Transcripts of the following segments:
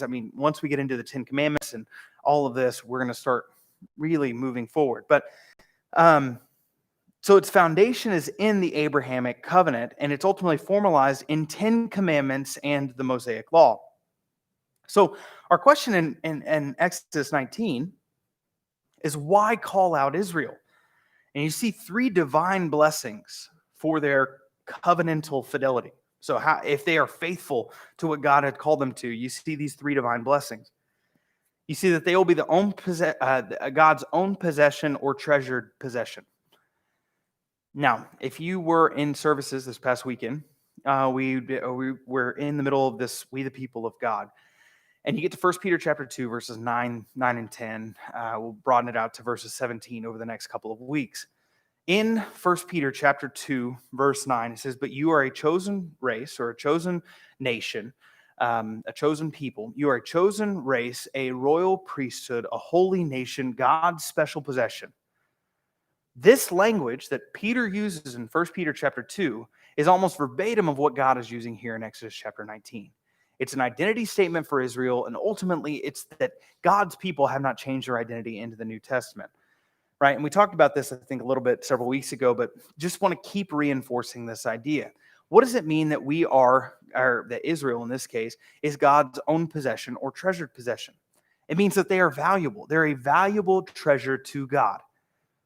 I mean, once we get into the Ten Commandments and all of this, we're going to start really moving forward. But so its foundation is in the Abrahamic covenant, and it's ultimately formalized in 10 commandments and the Mosaic law. So our question in Exodus 19 is, why call out Israel? And you see 3 divine blessings for their covenantal fidelity. So if they are faithful to what God had called them to, you see these 3 divine blessings. You see that they will be God's own possession or treasured possession. Now, if you were in services this past weekend, we were in the middle of this, We the People of God. And you get to 1 Peter chapter 2, verses 9 and 10. We'll broaden it out to verses 17 over the next couple of weeks. In 1 Peter chapter 2, verse 9, it says, "But you are a chosen race," or a chosen nation, a chosen people. "You are a chosen race, a royal priesthood, a holy nation, God's special possession." This language that Peter uses in 1 Peter chapter 2 is almost verbatim of what God is using here in Exodus chapter 19. It's an identity statement for Israel, and ultimately it's that God's people have not changed their identity into the New Testament. Right? And we talked about this, I think, a little bit several weeks ago, but just want to keep reinforcing this idea. What does it mean that we are, or that Israel in this case, is God's own possession or treasured possession? It means that they are valuable. They're a valuable treasure to God.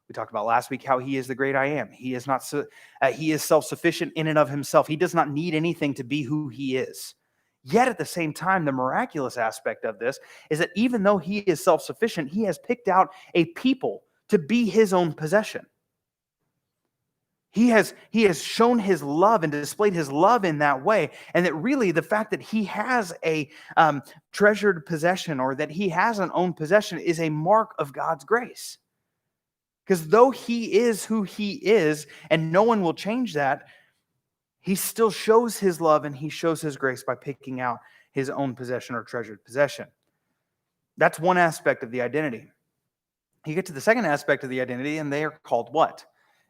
We talked about last week how he is the great I am. He is not he is self-sufficient in and of himself. He does not need anything to be who he is. Yet at the same time, the miraculous aspect of this is that even though he is self-sufficient, he has picked out a people to be his own possession. He has shown his love and displayed his love in that way, and that really the fact that he has a treasured possession, or that he has an own possession, is a mark of God's grace. Because though he is who he is, and no one will change that, he still shows his love and he shows his grace by picking out his own possession or treasured possession. That's one aspect of the identity. You get to the second aspect of the identity, and they are called what?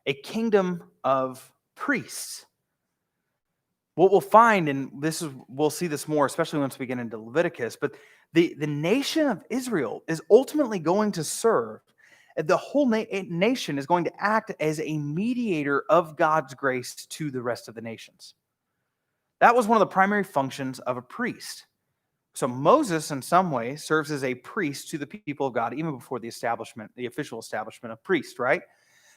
A kingdom of priests. What we'll find, and we'll see this more, especially once we get into Leviticus, but the nation of Israel is ultimately going to serve. The whole nation is going to act as a mediator of God's grace to the rest of the nations. That was one of the primary functions of a priest. So Moses, in some way, serves as a priest to the people of God, even before the official establishment of priests, right?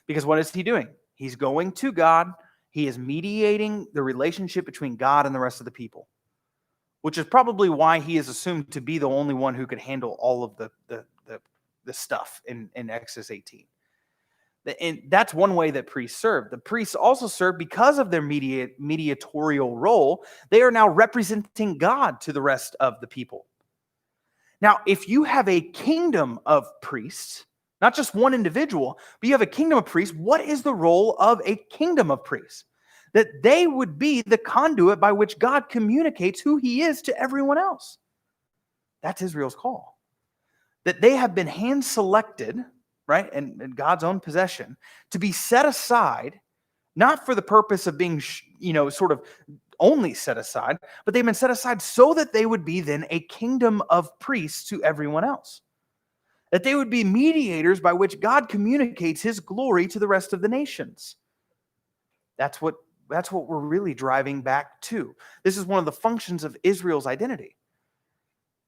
Because what is he doing? He's going to God. He is mediating the relationship between God and the rest of the people, which is probably why he is assumed to be the only one who could handle all of the stuff in Exodus 18. And that's one way that priests serve. The priests also serve because of their mediatorial role. They are now representing God to the rest of the people. Now, if you have a kingdom of priests, not just one individual, but you have a kingdom of priests, what is the role of a kingdom of priests? That they would be the conduit by which God communicates who he is to everyone else. That's Israel's call. That they have been hand-selected, right, and God's own possession, to be set aside, not for the purpose of being, sort of only set aside, but they've been set aside so that they would be then a kingdom of priests to everyone else. That they would be mediators by which God communicates his glory to the rest of the nations. That's what we're really driving back to. This is one of the functions of Israel's identity.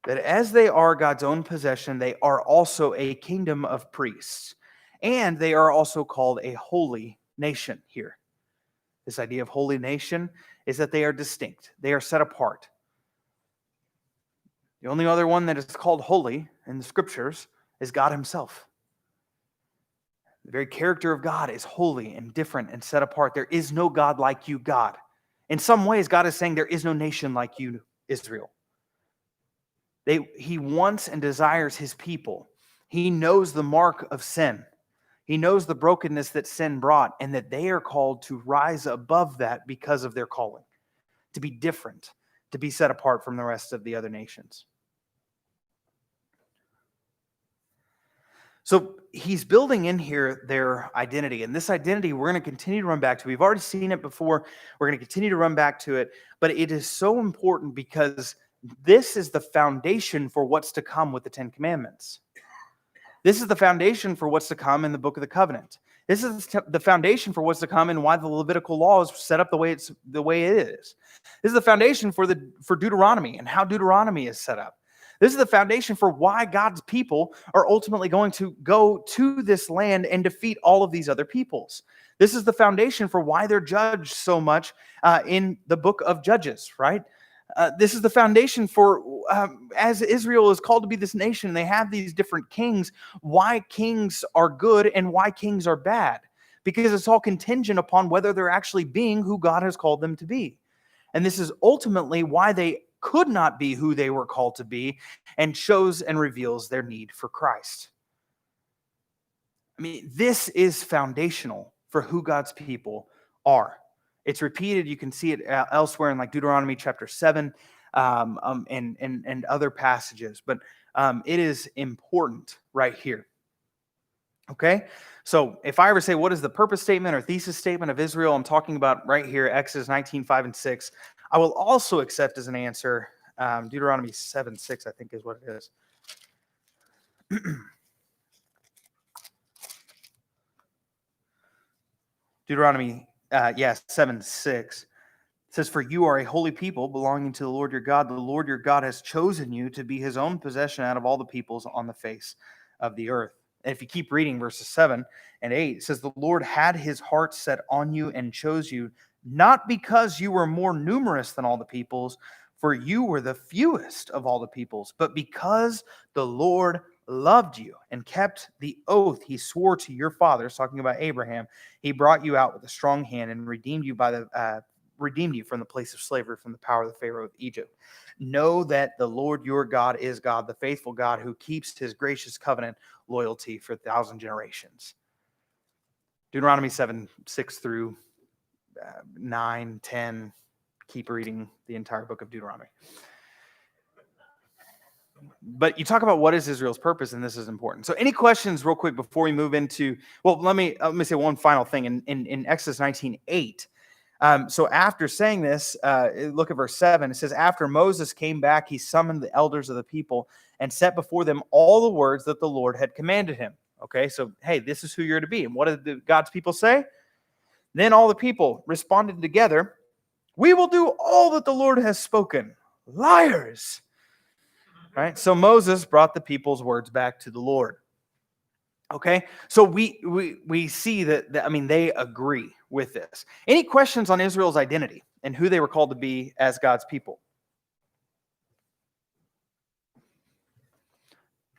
That as they are God's own possession, they are also a kingdom of priests. And they are also called a holy nation here. This idea of holy nation is that they are distinct. They are set apart. The only other one that is called holy in the scriptures is God himself. The very character of God is holy and different and set apart. There is no God like you, God. In some ways, God is saying there is no nation like you, Israel. He wants and desires his people. He knows the mark of sin. He knows the brokenness that sin brought, and that they are called to rise above that because of their calling, to be different, to be set apart from the rest of the other nations. So he's building in here their identity, and this identity we're going to continue to run back to. We've already seen it before. We're going to continue to run back to it, but it is so important because This is the foundation for what's to come with the Ten Commandments. This is the foundation for what's to come in the Book of the Covenant. This is the foundation for what's to come and why the Levitical law is set up the way it is. This is the foundation for Deuteronomy and how Deuteronomy is set up. This is the foundation for why God's people are ultimately going to go to this land and defeat all of these other peoples. This is the foundation for why they're judged so much in the book of Judges, right? This is the foundation for, as Israel is called to be this nation, they have these different kings, why kings are good and why kings are bad. Because it's all contingent upon whether they're actually being who God has called them to be. And this is ultimately why they could not be who they were called to be, and shows and reveals their need for Christ. I mean, this is foundational for who God's people are. It's repeated. You can see it elsewhere in like Deuteronomy chapter 7 and other passages. But it is important right here. Okay? So if I ever say, what is the purpose statement or thesis statement of Israel? I'm talking about right here, Exodus 19, 5 and 6. I will also accept as an answer Deuteronomy 7, 6, I think is what it is. Deuteronomy 7, 6. It says, for you are a holy people belonging to the Lord your God. The Lord your God has chosen you to be his own possession out of all the peoples on the face of the earth. And if you keep reading verses 7 and 8, it says, the Lord had his heart set on you and chose you, not because you were more numerous than all the peoples, for you were the fewest of all the peoples, but because the Lord loved you and kept the oath he swore to your fathers, talking about Abraham. He brought you out with a strong hand and redeemed you from the place of slavery, from the power of the Pharaoh of Egypt. Know that the Lord your God is God, the faithful God who keeps his gracious covenant loyalty for 1,000 generations. Deuteronomy 7, 6 through 9, 10. Keep reading the entire book of Deuteronomy. But you talk about what is Israel's purpose, and this is important. So any questions real quick before we move into, well, let me say one final thing. In Exodus 19:8, so after saying this, look at verse 7. It says, after Moses came back, he summoned the elders of the people and set before them all the words that the Lord had commanded him. Okay, so, hey, this is who you're to be. And what did God's people say? Then all the people responded together, we will do all that the Lord has spoken. Liars! Right? So Moses brought the people's words back to the Lord. Okay? So we see that, I mean, they agree with this. Any questions on Israel's identity and who they were called to be as God's people?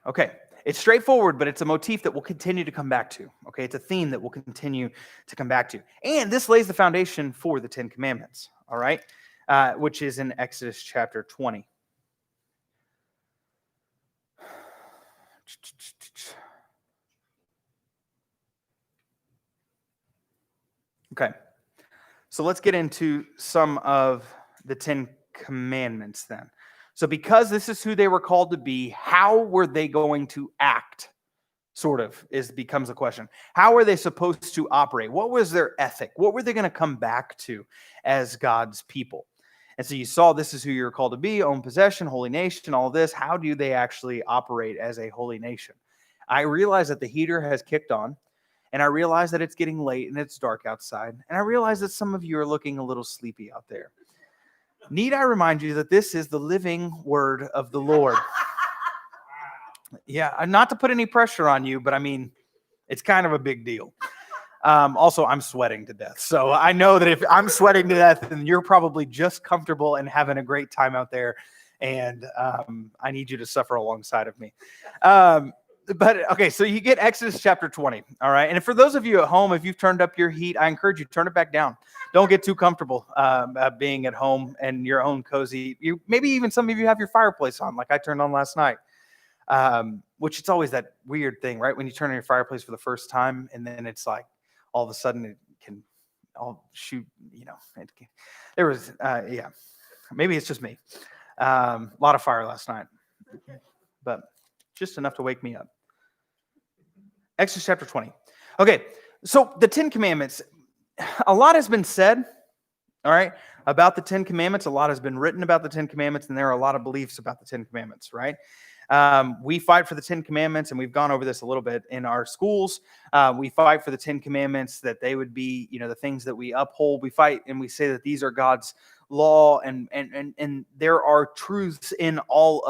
Okay. It's straightforward, but it's a motif that we'll continue to come back to. Okay? It's a theme that we'll continue to come back to. And this lays the foundation for the Ten Commandments. All right? Which is in Exodus chapter 20. Okay, so let's get into some of the Ten Commandments then. So because this is who they were called to be, how were they going to act? Sort of becomes the question. How were they supposed to operate? What was their ethic? What were they going to come back to as God's people? And so you saw this is who you're called to be, own possession, holy nation, all this. How do they actually operate as a holy nation? I realize that the heater has kicked on, and I realize that it's getting late and it's dark outside, and I realize that some of you are looking a little sleepy out there. Need I remind you that this is the living word of the Lord? Yeah, not to put any pressure on you, but I mean, it's kind of a big deal. Also, I'm sweating to death. So I know that if I'm sweating to death, then you're probably just comfortable and having a great time out there. And I need you to suffer alongside of me. But okay, so you get Exodus chapter 20. All right. And for those of you at home, if you've turned up your heat, I encourage you to turn it back down. Don't get too comfortable being at home and your own cozy. Maybe even some of you have your fireplace on, like I turned on last night. Which it's always that weird thing, right? When you turn on your fireplace for the first time, and then it's like all of a sudden it can all shoot, there was, maybe it's just me. A lot of fire last night, but just enough to wake me up. Exodus chapter 20. Okay, so the Ten Commandments, a lot has been said All right. About the Ten Commandments, a lot has been written about the Ten Commandments, and there are a lot of beliefs about the Ten Commandments, right? We fight for the Ten Commandments, and we've gone over this a little bit in our schools. We fight for the Ten Commandments that they would be, the things that we uphold. We fight and we say that these are God's law, and there are truths in all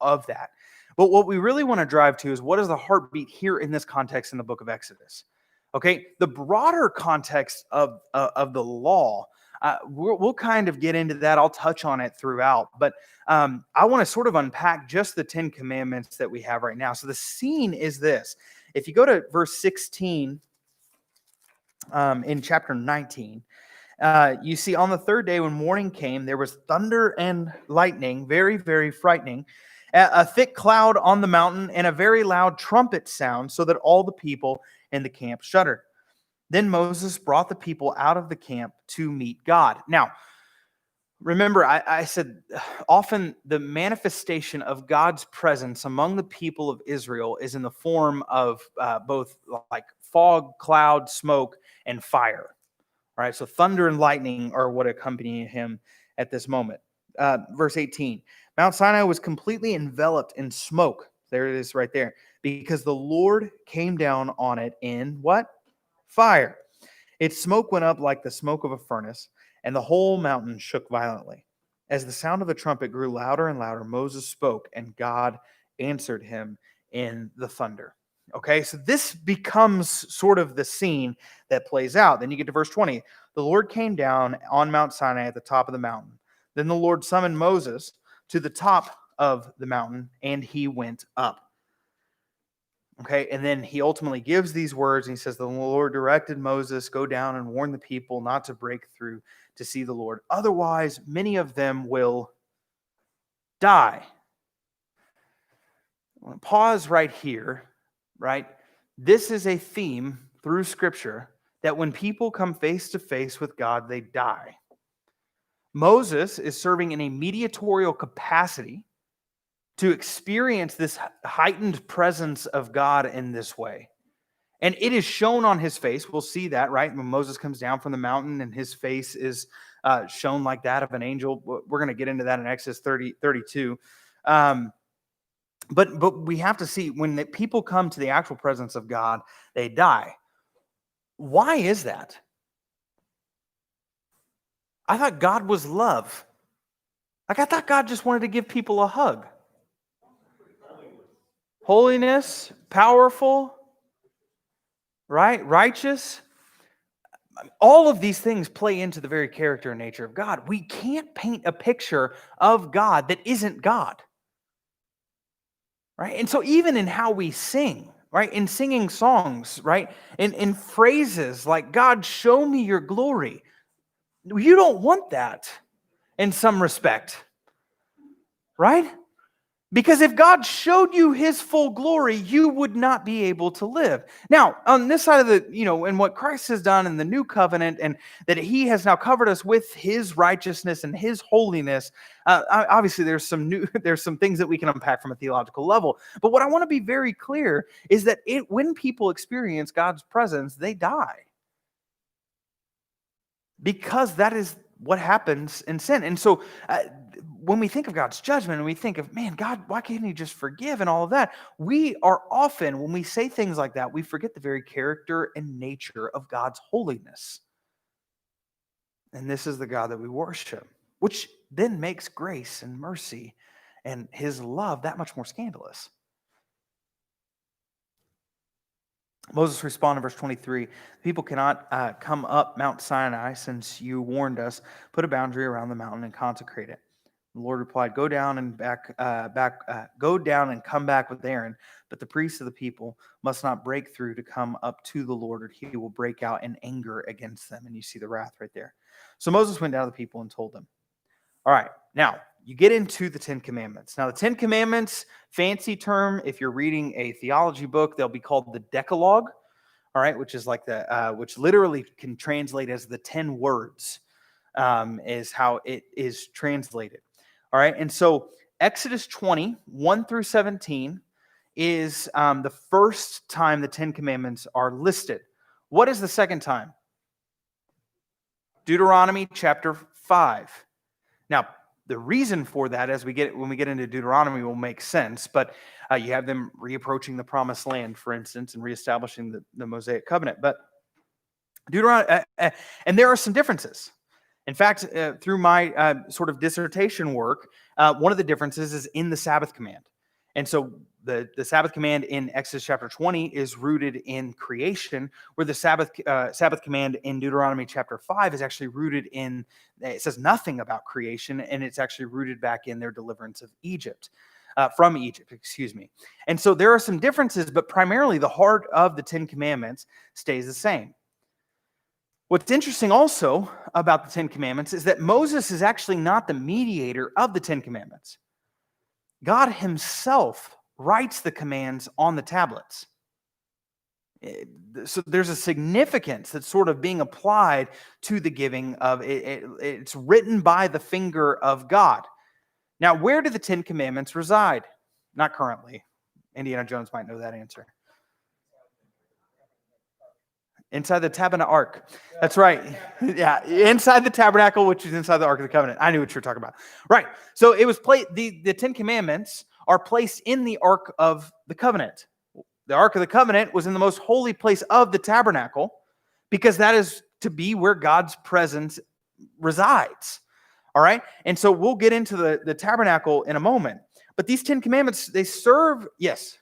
of that. But what we really want to drive to is what is the heartbeat here in this context in the book of Exodus? Okay, the broader context of the law. We'll kind of get into that. I'll touch on it throughout, but I want to sort of unpack just the 10 commandments that we have right now. So the scene is this. If you go to verse 16 in chapter 19, you see on the third day when morning came, there was thunder and lightning, very, very frightening, a thick cloud on the mountain, and a very loud trumpet sound, so that all the people in the camp shuddered. Then Moses brought the people out of the camp to meet God. Now, remember, I said often the manifestation of God's presence among the people of Israel is in the form of both like fog, cloud, smoke, and fire. All right, so thunder and lightning are what accompany him at this moment. Verse 18, Mount Sinai was completely enveloped in smoke. There it is right there. Because the Lord came down on it in what? Fire. Its smoke went up like the smoke of a furnace, and the whole mountain shook violently. As the sound of the trumpet grew louder and louder, Moses spoke, and God answered him in the thunder. Okay, so this becomes sort of the scene that plays out. Then you get to verse 20. The Lord came down on Mount Sinai at the top of the mountain. Then the Lord summoned Moses to the top of the mountain, and he went up. Okay, and then he ultimately gives these words, and he says, the Lord directed Moses, go down and warn the people not to break through to see the Lord. Otherwise, many of them will die. Pause right here, right? This is a theme through Scripture that when people come face to face with God, they die. Moses is serving in a mediatorial capacity to experience this heightened presence of God in this way. And it is shown on his face. We'll see that, right? When Moses comes down from the mountain and his face is shown like that of an angel. We're going to get into that in Exodus 32. But we have to see when the people come to the actual presence of God, they die. Why is that? I thought God was love. Like I thought God just wanted to give people a hug. Holiness, powerful, right? Righteous. All of these things play into the very character and nature of God. We can't paint a picture of God that isn't God. Right? And so even in how we sing, right? In singing songs, right? In phrases like, God, show me your glory. You don't want that in some respect. Right? Because if God showed you his full glory, you would not be able to live. Now, on this side of the, and what Christ has done in the new covenant, and that he has now covered us with his righteousness and his holiness, obviously there's some things that we can unpack from a theological level. But what I want to be very clear is that when people experience God's presence, they die. Because that is what happens in sin. And so when we think of God's judgment and we think of, man, God, why can't he just forgive and all of that? We are often, when we say things like that, we forget the very character and nature of God's holiness. And this is the God that we worship, which then makes grace and mercy and his love that much more scandalous. Moses responded in verse 23, people cannot come up Mount Sinai since you warned us. Put a boundary around the mountain and consecrate it. The Lord replied, go down and come back with Aaron, but the priests of the people must not break through to come up to the Lord, or he will break out in anger against them. And you see the wrath right there. So Moses went down to the people and told them. All right, now you get into the 10 Commandments. Now the 10 Commandments, fancy term, if you're reading a theology book, they'll be called the Decalogue, all right, which is like which literally can translate as the 10 words, is how it is translated. All right, and so Exodus 20, 1 through 17 is the first time the 10 Commandments are listed. What is the second time? Deuteronomy chapter 5. Now, the reason for that, when we get into Deuteronomy, will make sense. But you have them reapproaching the promised land, for instance, and reestablishing the Mosaic covenant. But Deuteronomy, and there are some differences. In fact, through my sort of dissertation work, one of the differences is in the Sabbath command. And so the Sabbath command in Exodus chapter 20 is rooted in creation, where the Sabbath command in Deuteronomy chapter 5 is actually rooted in, it says nothing about creation, and it's actually rooted back in their deliverance of Egypt, from Egypt, excuse me. And so there are some differences, but primarily the heart of the Ten Commandments stays the same. What's interesting also about the Ten Commandments is that Moses is actually not the mediator of the Ten Commandments. God himself writes the commands on the tablets. So there's a significance that's sort of being applied to the giving of it. It's written by the finger of God. Now, where do the Ten Commandments reside? Not currently. Indiana Jones might know that answer. Inside the tabernacle ark. That's right. Yeah, inside the tabernacle, which is inside the Ark of the Covenant. I knew what you were talking about. Right. So it was the Ten Commandments are placed in the Ark of the Covenant. The Ark of the Covenant was in the most holy place of the tabernacle because that is to be where God's presence resides. All right. And so we'll get into the tabernacle in a moment. But these Ten Commandments, they serve, yes.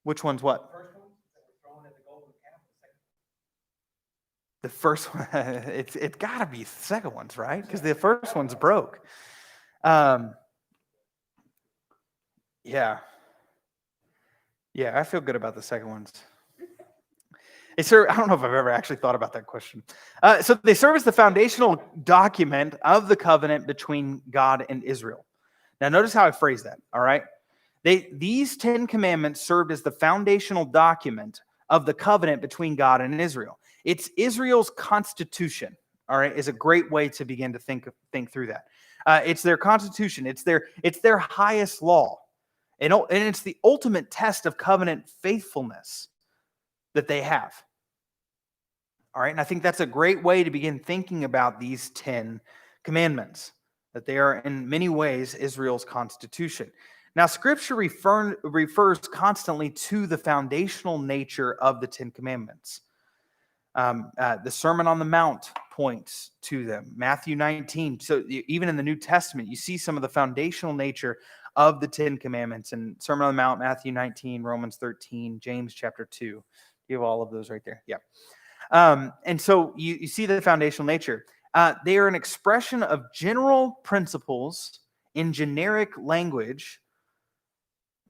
Which one's what? The first one, it's got to be the second one's, right? Because the first one's broke. Yeah. Yeah, I feel good about the second ones. I don't know if I've ever actually thought about that question. So they serve as the foundational document of the covenant between God and Israel. Now, notice how I phrase that, all right? These 10 commandments served as the foundational document of the covenant between God and Israel. It's Israel's constitution, all right, is a great way to begin to think through that. It's their constitution. It's their highest law. And it's the ultimate test of covenant faithfulness that they have. All right, and I think that's a great way to begin thinking about these 10 commandments, that they are in many ways Israel's constitution. Now, Scripture refers constantly to the foundational nature of the 10 commandments. The Sermon on the Mount points to them. Matthew 19. So even in the New Testament, you see some of the foundational nature of the 10 commandments. And Sermon on the Mount, Matthew 19, Romans 13, James chapter 2. You have all of those right there. Yeah. And so you see the foundational nature. They are an expression of general principles in generic language,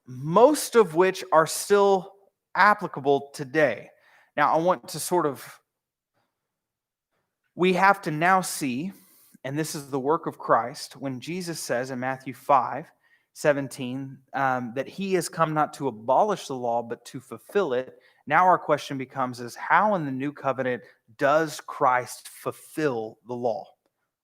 most of which are still applicable today. Now, I want to we have to now see, and this is the work of Christ, when Jesus says in Matthew 5:17, that he has come not to abolish the law, but to fulfill it. Now our question becomes how in the new covenant does Christ fulfill the law?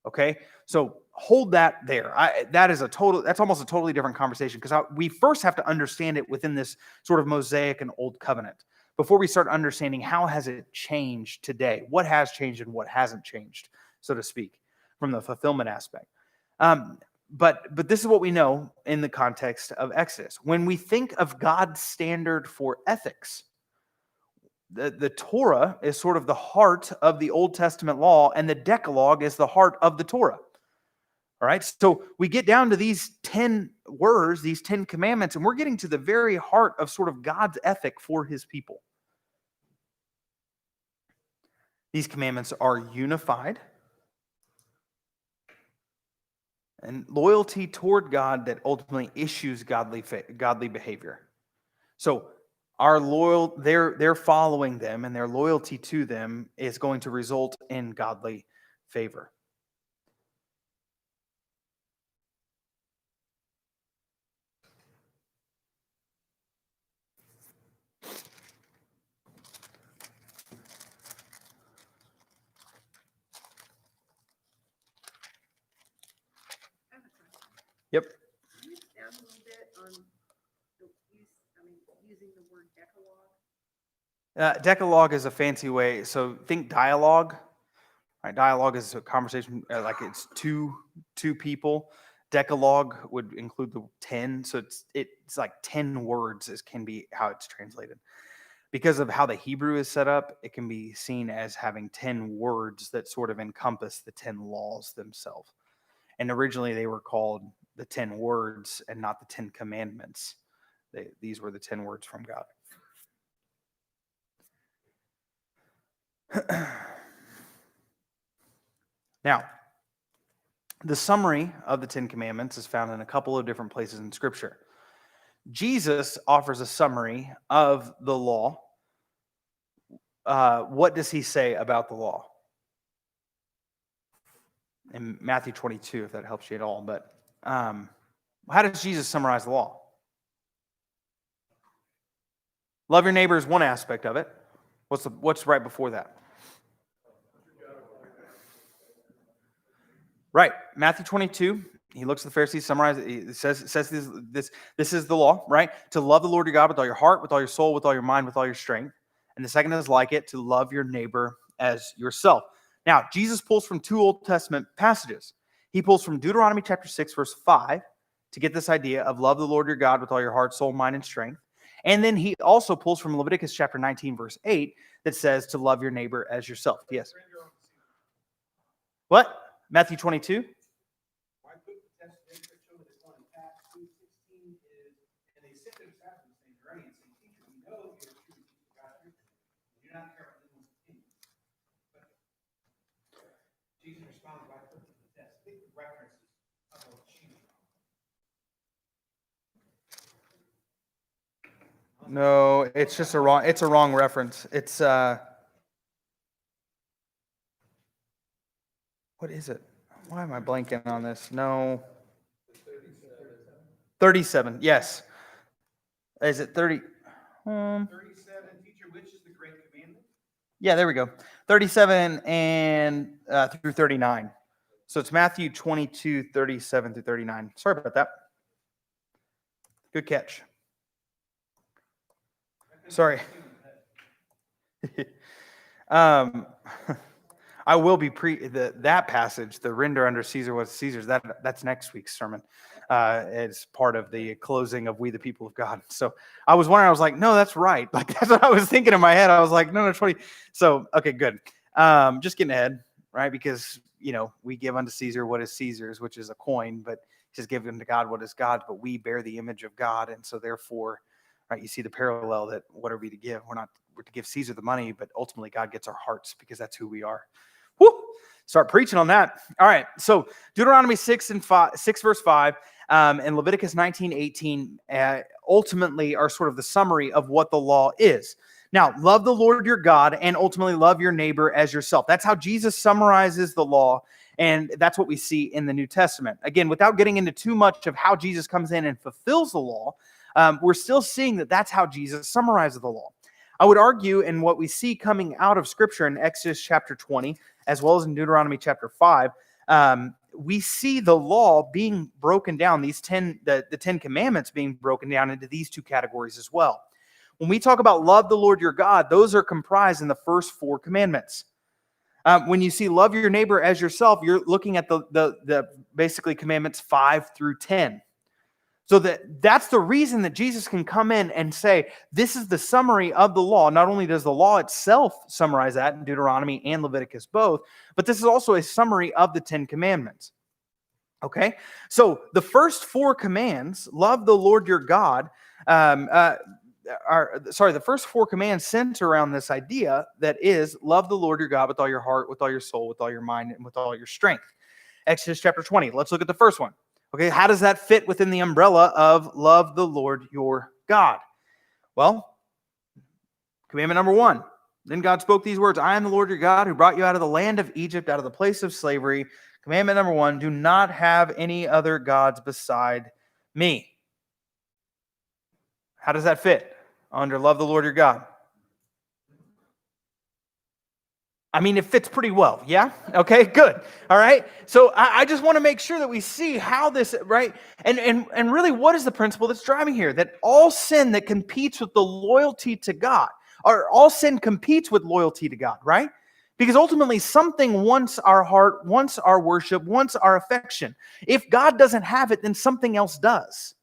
Okay, so hold that there. That's almost a totally different conversation because we first have to understand it within this sort of Mosaic and Old Covenant before we start understanding how has it changed today, what has changed and what hasn't changed, so to speak, from the fulfillment aspect. But this is what we know in the context of Exodus. When we think of God's standard for ethics, the Torah is sort of the heart of the Old Testament law, and the Decalogue is the heart of the Torah. All right, so we get down to these 10 words, these 10 commandments, and we're getting to the very heart of sort of God's ethic for his people. These commandments are unified and loyalty toward God that ultimately issues godly behavior. So their following them and their loyalty to them is going to result in godly favor. Yep. Can you expand a little bit on using the word Decalogue? Decalogue is a fancy way. So think dialogue. Right? Dialogue is a conversation, like it's two people. Decalogue would include the 10, so it's like 10 words can be how it's translated. Because of how the Hebrew is set up, it can be seen as having 10 words that sort of encompass the 10 laws themselves. And originally they were called the 10 words and not the 10 commandments. These were the 10 words from God. Now, the summary of the 10 commandments is found in a couple of different places in Scripture. Jesus offers a summary of the law. What does he say about the law? In Matthew 22, if that helps you at all. But how does Jesus summarize the law? Love your neighbor is one aspect of it. What's right before that? Right, Matthew 22. He looks at the Pharisees, summarizes. It says this is the law, right? To love the Lord your God with all your heart, with all your soul, with all your mind, with all your strength. And the second is like it, to love your neighbor as yourself. Now, Jesus pulls from two Old Testament passages. He pulls from Deuteronomy chapter 6, verse 5, to get this idea of love the Lord your God with all your heart, soul, mind, and strength. And then he also pulls from Leviticus chapter 19, verse 8, that says to love your neighbor as yourself. Yes. What? Matthew 22? Jesus responded by putting to the test. Think of references of what she. No, it's just a wrong reference. It's what is it? Why am I blanking on this? No. 37. Yes. Is it 30? 37, teacher, which is the great commandment? Yeah, there we go. 37 and through 39. So it's Matthew 22, 37 through 39. Sorry about that. Good catch. Sorry. I will be that passage, the render under Caesar what's Caesar's. That's next week's sermon. It's part of the closing of We the People of God. So I was wondering, I was like, no, that's right. Like that's what I was thinking in my head. I was like, no, 20. So okay, good. Just getting ahead, right? Because we give unto Caesar what is Caesar's, which is a coin, but he says give unto God what is God's, but we bear the image of God, and so therefore, right? You see the parallel that what are we to give? We're to give Caesar the money, but ultimately God gets our hearts because that's who we are. Woo! Start preaching on that. All right. So Deuteronomy 6 verse 5 and Leviticus 19:18 ultimately are sort of the summary of what the law is. Now, love the Lord your God and ultimately love your neighbor as yourself. That's how Jesus summarizes the law, and that's what we see in the New Testament. Again, without getting into too much of how Jesus comes in and fulfills the law, we're still seeing that that's how Jesus summarizes the law. I would argue in what we see coming out of Scripture in Exodus chapter 20, as well as in Deuteronomy chapter 5, we see the law being broken down, the 10 commandments being broken down into these two categories as well. When we talk about love the Lord your God, those are comprised in the first 4 commandments. When you see love your neighbor as yourself, you're looking at the basically commandments 5 through 10. So that's the reason that Jesus can come in and say, this is the summary of the law. Not only does the law itself summarize that in Deuteronomy and Leviticus both, but this is also a summary of the 10 commandments. Okay? So the first 4 commands, love the Lord your God, the first 4 commands center around this idea that is, love the Lord your God with all your heart, with all your soul, with all your mind, and with all your strength. Exodus chapter 20. Let's look at the first one. Okay, how does that fit within the umbrella of love the Lord your God? Well, commandment number 1. Then God spoke these words, I am the Lord your God who brought you out of the land of Egypt, out of the place of slavery. Commandment number 1, do not have any other gods beside me. How does that fit under love the Lord your God? I mean, it fits pretty well, yeah? Okay, good. All right. So I just want to make sure that we see how this, right? And really, what is the principle that's driving here? That all sin that competes with the loyalty to God, or all sin competes with loyalty to God, right? Because ultimately, something wants our heart, wants our worship, wants our affection. If God doesn't have it, then something else does.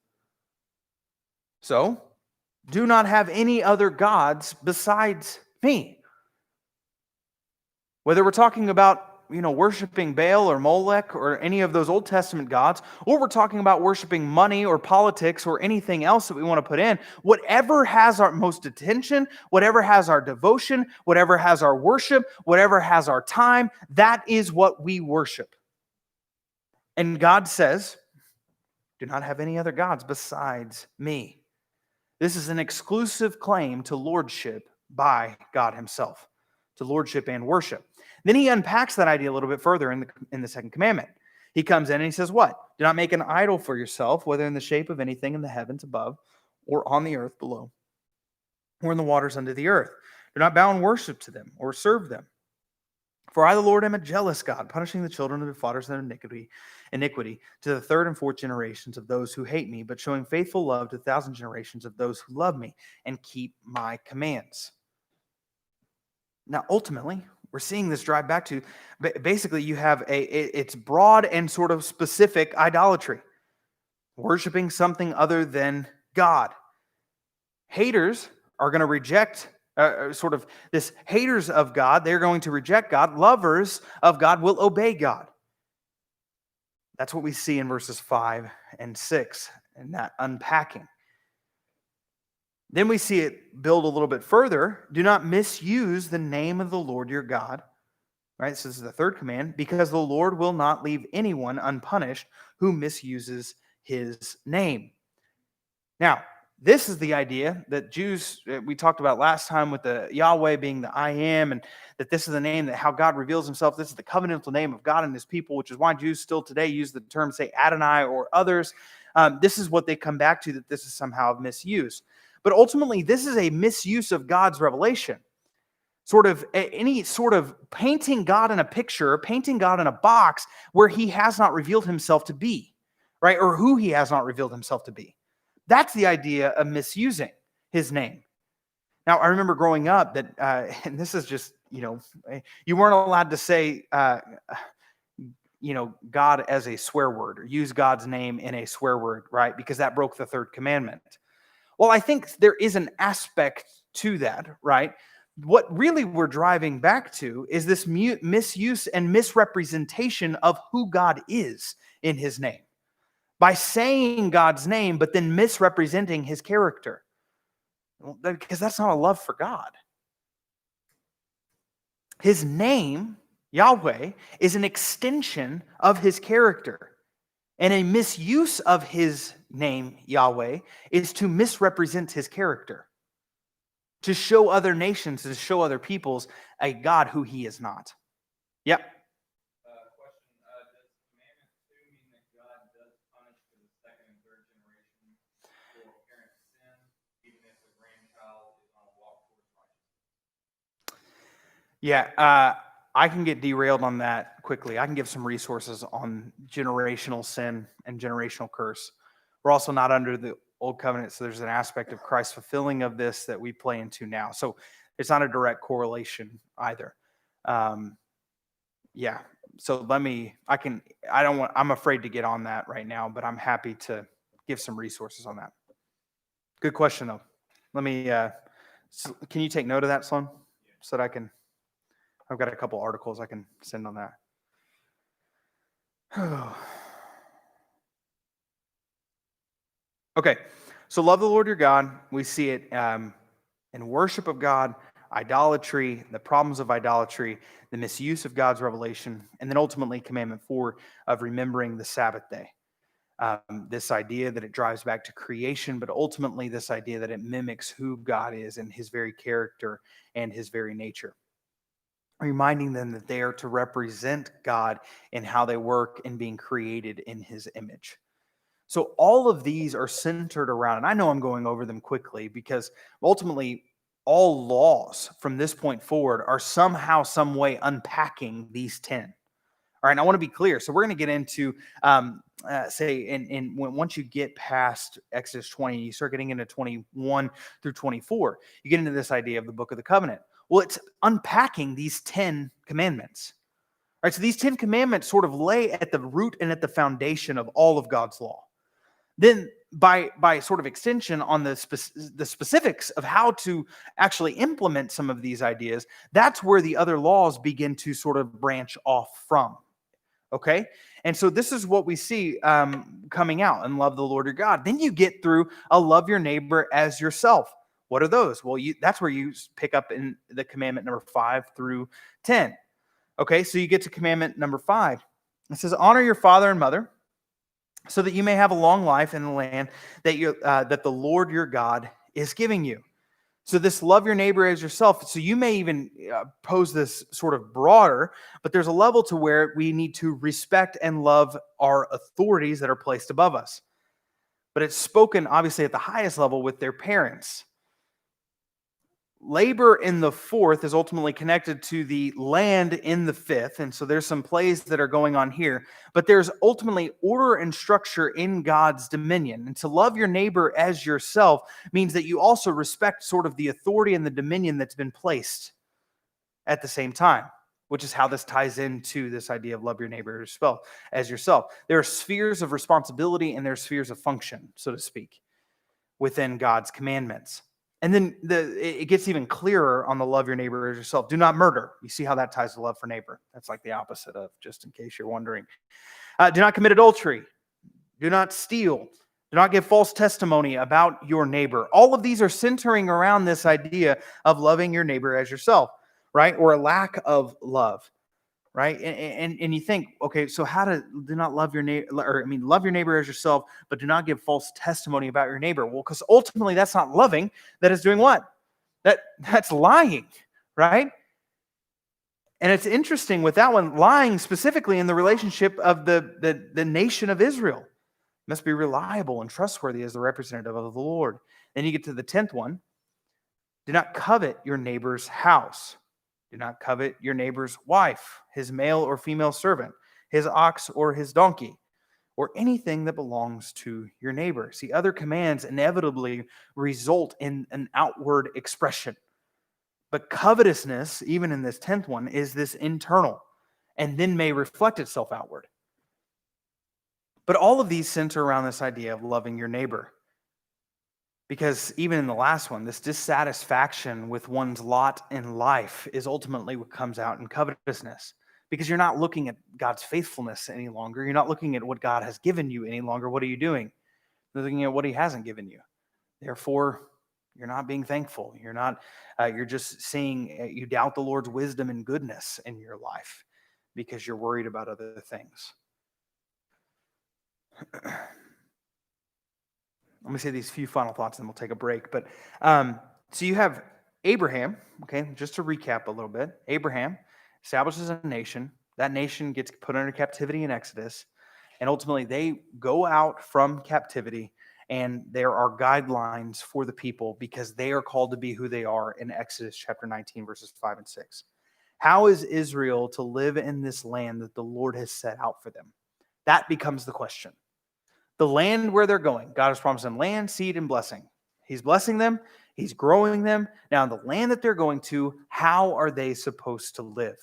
So, do not have any other gods besides me. Whether we're talking about, worshiping Baal or Molech or any of those Old Testament gods, or we're talking about worshiping money or politics or anything else that we want to put in, whatever has our most attention, whatever has our devotion, whatever has our worship, whatever has our time, that is what we worship. And God says, do not have any other gods besides me. This is an exclusive claim to lordship by God himself, to lordship and worship. Then he unpacks that idea a little bit further in the second commandment. He comes in and he says, what? Do not make an idol for yourself, whether in the shape of anything in the heavens above, or on the earth below, or in the waters under the earth. Do not bow and worship to them, or serve them. For I, the Lord, am a jealous God, punishing the children of their fathers in iniquity to the third and fourth generations of those who hate me, but showing faithful love to 1,000 generations of those who love me and keep my commands. Now, ultimately, we're seeing this drive back to, basically you have it's broad and sort of specific idolatry, worshiping something other than God. Haters are going to reject sort of this haters of God. They're going to reject God. Lovers of God will obey God. That's what we see in verses 5 and 6 and that unpacking. Then we see it build a little bit further. Do not misuse the name of the Lord your God. Right? So this is the third command, because the Lord will not leave anyone unpunished who misuses his name. Now, this is the idea that Jews, we talked about last time with the Yahweh being the I am, and that this is the name that how God reveals himself. This is the covenantal name of God and his people, which is why Jews still today use the term, say, Adonai or others. This is what they come back to, that this is somehow misuse. But ultimately, this is a misuse of God's revelation. Any sort of painting God in a picture, painting God in a box where he has not revealed himself to be, right? Or who he has not revealed himself to be. That's the idea of misusing his name. Now, I remember growing up that, and this is just, you weren't allowed to say, God as a swear word or use God's name in a swear word, right? Because that broke the third commandment. Well, I think there is an aspect to that, right? What really we're driving back to is this misuse and misrepresentation of who God is in his name. By saying God's name, but then misrepresenting his character. Because that's not a love for God. His name, Yahweh, is an extension of his character. And a misuse of his name, Yahweh, is to misrepresent his character. To show other nations, to show other peoples a God who he is not. Yep. Question, does commandment 2 mean that God does punish for the second and third generation for a parent's sin, even if the grandchild is on a walk towards righteousness? Yeah, I can get derailed on that quickly. I can give some resources on generational sin and generational curse. We're also not under the Old Covenant, so there's an aspect of Christ's fulfilling of this that we play into now. So it's not a direct correlation either. Yeah. So I'm afraid to get on that right now, but I'm happy to give some resources on that. Good question though. Let me, can you take note of that, Sloan? So that I've got a couple articles I can send on that. Okay, so love the Lord your God. We see it in worship of God, idolatry, the problems of idolatry, the misuse of God's revelation, and then ultimately commandment 4 of remembering the Sabbath day. This idea that it drives back to creation, but ultimately this idea that it mimics who God is and his very character and his very nature. Reminding them that they are to represent God in how they work and being created in his image. So all of these are centered around, and I know I'm going over them quickly because ultimately all laws from this point forward are somehow, some way unpacking these 10. All right, and I want to be clear. So we're going to get into, once you get past Exodus 20, you start getting into 21 through 24, you get into this idea of the Book of the Covenant. Well, it's unpacking these 10 commandments. All right, so these 10 commandments sort of lay at the root and at the foundation of all of God's law. Then by sort of extension on the specifics of how to actually implement some of these ideas, that's where the other laws begin to sort of branch off from. Okay? And so this is what we see coming out, and love the Lord your God. Then you get through a love your neighbor as yourself. What are those? Well, that's where you pick up in the commandment number 5 through 10. Okay, so you get to commandment number 5. It says, honor your father and mother, so that you may have a long life in the land that the Lord your God is giving you. So this love your neighbor as yourself. So you may even pose this sort of broader, but there's a level to where we need to respect and love our authorities that are placed above us. But it's spoken obviously at the highest level with their parents. Labor in the 4th is ultimately connected to the land in the 5th. And so there's some plays that are going on here, but there's ultimately order and structure in God's dominion. And to love your neighbor as yourself means that you also respect sort of the authority and the dominion that's been placed at the same time, which is how this ties into this idea of love your neighbor as yourself. There are spheres of responsibility and there are spheres of function, so to speak, within God's commandments. And then it gets even clearer on the love your neighbor as yourself. Do not murder. You see how that ties to love for neighbor. That's like the opposite of, just in case you're wondering. Do not commit adultery. Do not steal. Do not give false testimony about your neighbor. All of these are centering around this idea of loving your neighbor as yourself, right? Or a lack of love, right? And you think, okay, so how to do not love your neighbor, love your neighbor as yourself, but do not give false testimony about your neighbor. Well, because ultimately that's not loving. That is doing what? That's lying, right? And it's interesting with that one, lying specifically in the relationship of the nation of Israel. Must be reliable and trustworthy as the representative of the Lord. Then you get to the 10th one. Do not covet your neighbor's house. Do not covet your neighbor's wife, his male or female servant, his ox or his donkey, or anything that belongs to your neighbor. See, other commands inevitably result in an outward expression. But covetousness, even in this 10th one, is this internal and then may reflect itself outward. But all of these center around this idea of loving your neighbor. Because even in the last one, this dissatisfaction with one's lot in life is ultimately what comes out in covetousness. Because you're not looking at God's faithfulness any longer. You're not looking at what God has given you any longer. What are you doing? You're looking at what he hasn't given you. Therefore, you're not being thankful. You're just seeing, you doubt the Lord's wisdom and goodness in your life because you're worried about other things. Let me say these few final thoughts and we'll take a break. But so you have Abraham, okay, just to recap a little bit. Abraham establishes a nation. That nation gets put under captivity in Exodus. And ultimately they go out from captivity and there are guidelines for the people because they are called to be who they are in Exodus chapter 19, verses 5 and 6. How is Israel to live in this land that the Lord has set out for them? That becomes the question. The land where they're going, God has promised them land, seed, and blessing. He's blessing them. He's growing them. Now, the land that they're going to, how are they supposed to live?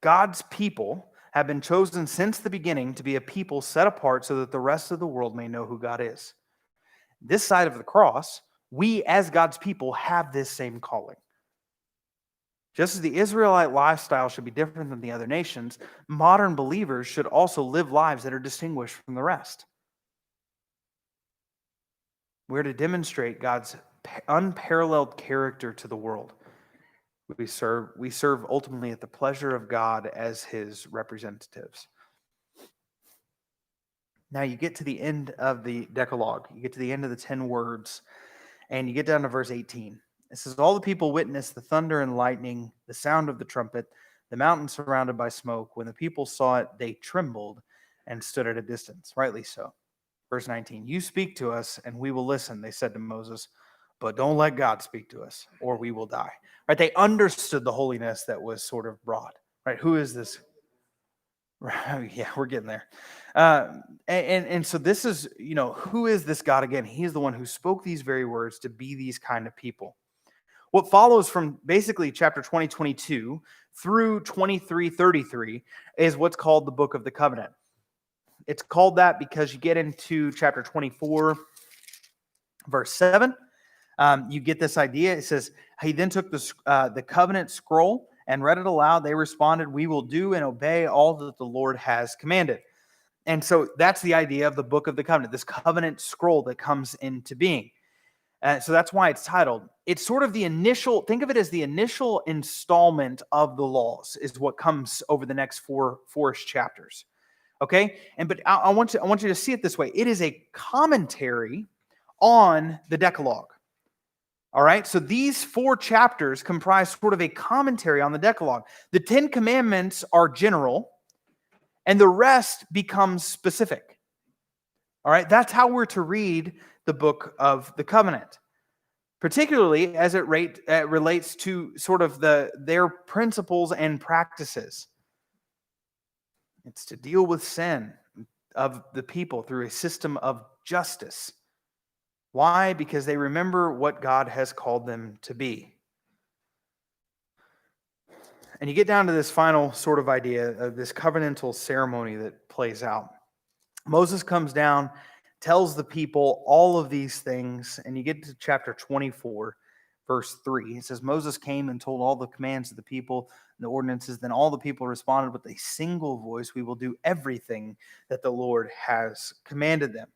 God's people have been chosen since the beginning to be a people set apart so that the rest of the world may know who God is. This side of the cross, we as God's people have this same calling. Just as the Israelite lifestyle should be different than the other nations, modern believers should also live lives that are distinguished from the rest. We're to demonstrate God's unparalleled character to the world. We serve ultimately at the pleasure of God as his representatives. Now you get to the end of the Decalogue. You get to the end of the 10 words, and you get down to verse 18. It says, all the people witnessed the thunder and lightning, the sound of the trumpet, the mountain surrounded by smoke. When the people saw it, they trembled and stood at a distance. Rightly so. Verse 19, you speak to us and we will listen, they said to Moses, but don't let God speak to us or we will die. Right? They understood the holiness that was sort of brought. Right? Who is this? Yeah, we're getting there. And so this is, who is this God again? He is the one who spoke these very words to be these kind of people. What follows from basically chapter 20:22 through 23:33 is what's called the Book of the Covenant. It's called that because you get into chapter 24, verse 7. You get this idea. It says, he then took the covenant scroll and read it aloud. They responded, "We will do and obey all that the Lord has commanded." And so that's the idea of the Book of the Covenant, this covenant scroll that comes into being. So that's why it's titled. It's sort of the initial, think of it as the initial installment of the laws is what comes over the next four-ish chapters. Okay? But I want you to see it this way. It is a commentary on the Decalogue. All right? So these 4 chapters comprise sort of a commentary on the Decalogue. The 10 Commandments are general, and the rest becomes specific. All right? That's how we're to read the Book of the Covenant, particularly as it relates to sort of their principles and practices. It's to deal with sin of the people through a system of justice. Why? Because they remember what God has called them to be. And you get down to this final sort of idea of this covenantal ceremony that plays out. Moses comes down, tells the people all of these things, and you get to chapter 24, verse 3. It says, Moses came and told all the commands of the people and the ordinances. Then all the people responded with a single voice, "We will do everything that the Lord has commanded them."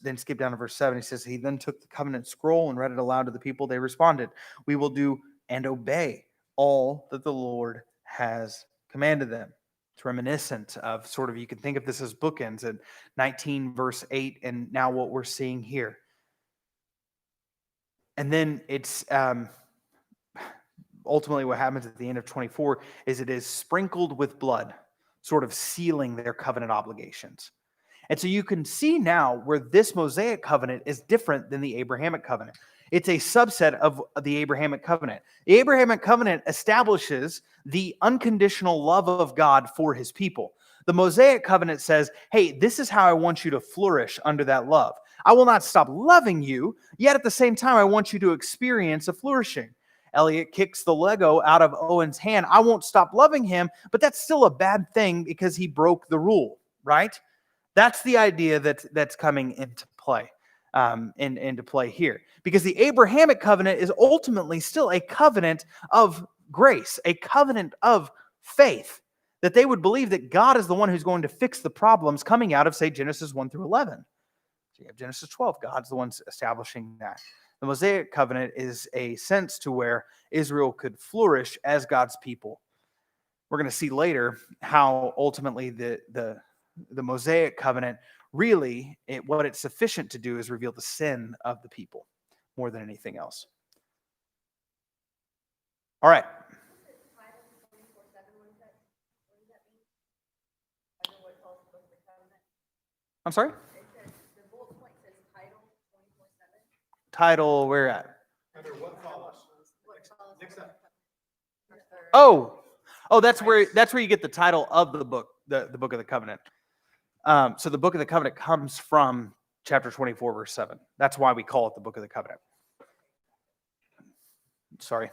Then skip down to verse 7. He says, he then took the covenant scroll and read it aloud to the people. They responded, "We will do and obey all that the Lord has commanded them." It's reminiscent of sort of, you can think of this as bookends at 19 verse 8 and now what we're seeing here. And then it's ultimately what happens at the end of 24 is it is sprinkled with blood, sort of sealing their covenant obligations. And so you can see now where this Mosaic covenant is different than the Abrahamic covenant. It's a subset of the Abrahamic covenant. The Abrahamic covenant establishes the unconditional love of God for his people. The Mosaic covenant says, hey, this is how I want you to flourish under that love. I will not stop loving you, yet at the same time, I want you to experience a flourishing. Elliot kicks the Lego out of Owen's hand. I won't stop loving him, but that's still a bad thing because he broke the rule, right? That's the idea that's coming into play, into play here. Because the Abrahamic covenant is ultimately still a covenant of grace, a covenant of faith, that they would believe that God is the one who's going to fix the problems coming out of, say, Genesis 1 through 11. So you have Genesis 12, God's the one establishing that. The Mosaic covenant is a sense to where Israel could flourish as God's people. We're going to see later how ultimately the Mosaic covenant really, what it's sufficient to do is reveal the sin of the people more than anything else. All right. I'm sorry? The bullet point says title 24/7. Title, where at? Under what follows? Next up. Oh, that's where you get the title of the book, the Book of the Covenant. So the Book of the Covenant comes from chapter 24, verse 7. That's why we call it the Book of the Covenant. Sorry.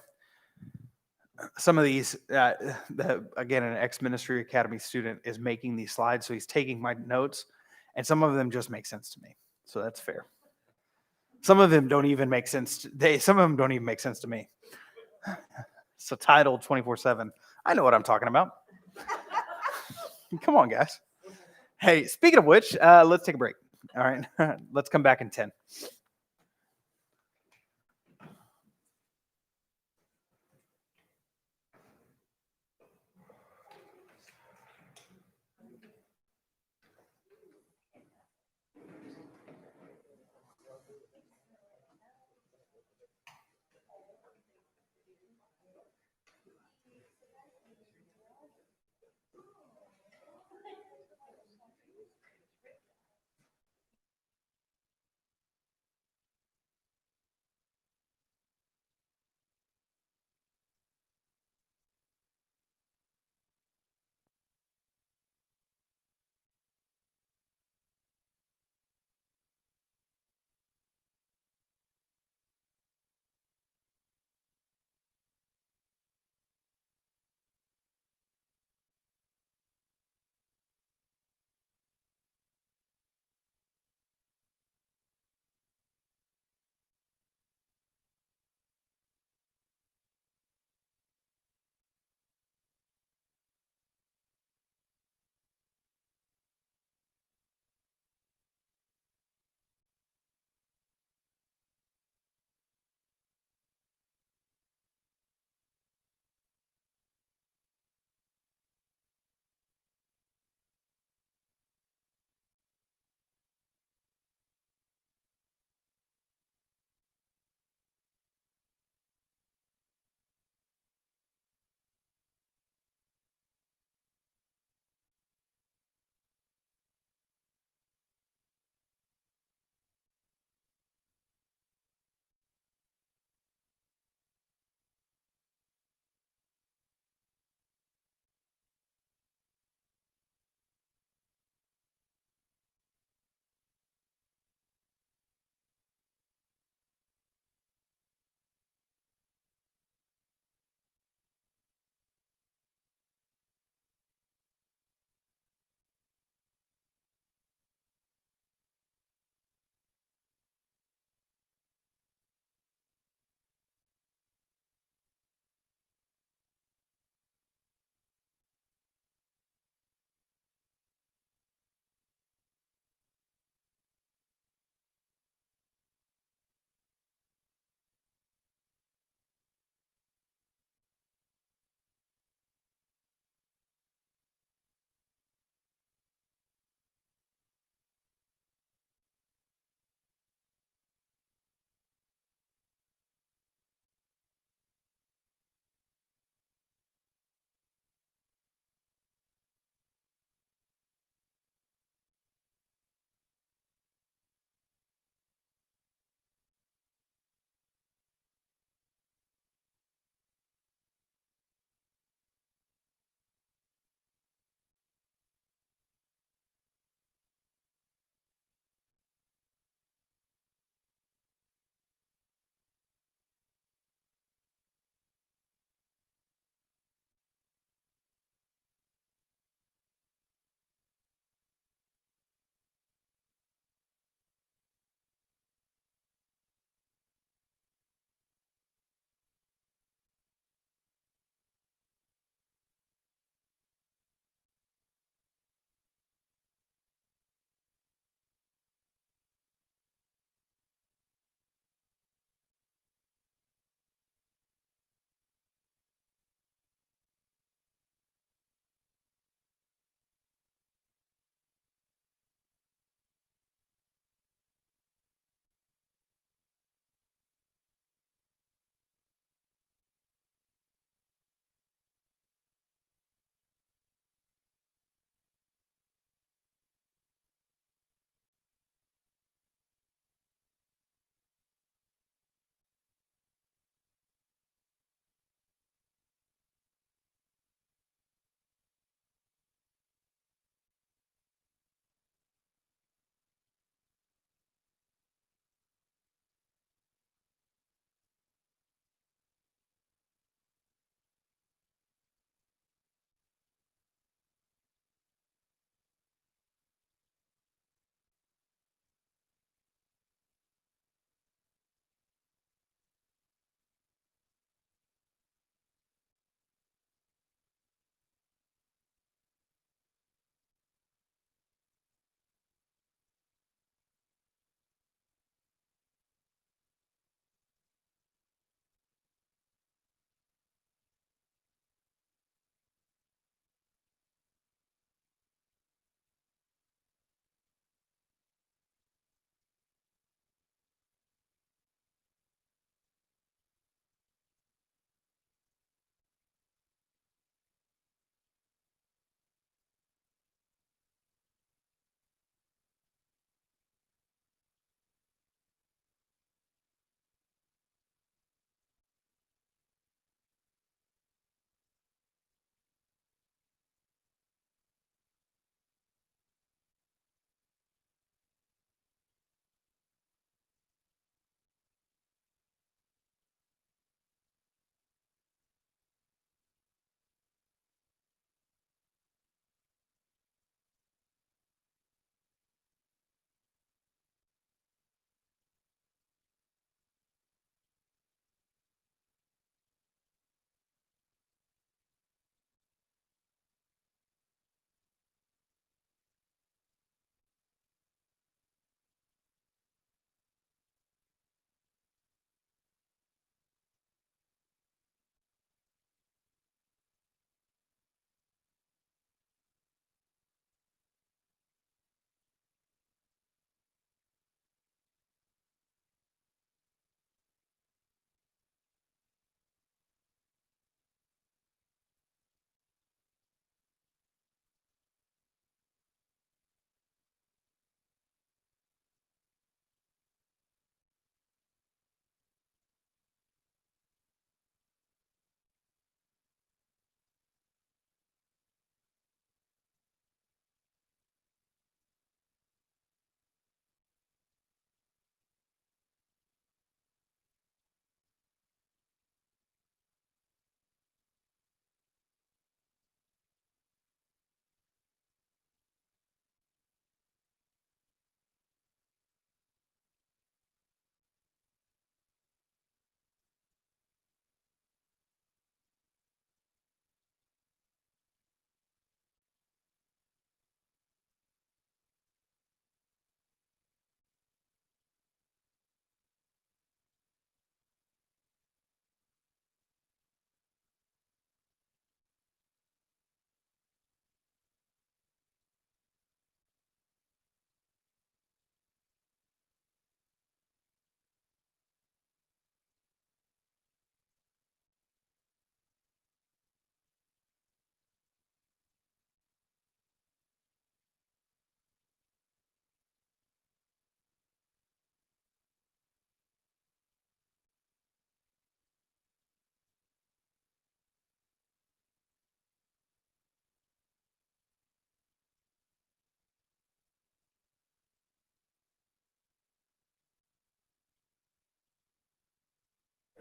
Some of these, again, an ex-Ministry Academy student is making these slides, so he's taking my notes, and some of them just make sense to me. So that's fair. Some of them don't even make sense. Some of them don't even make sense to me. So title 24/7. I know what I'm talking about. Come on, guys. Hey, speaking of which, let's take a break. All right. Let's come back in 10.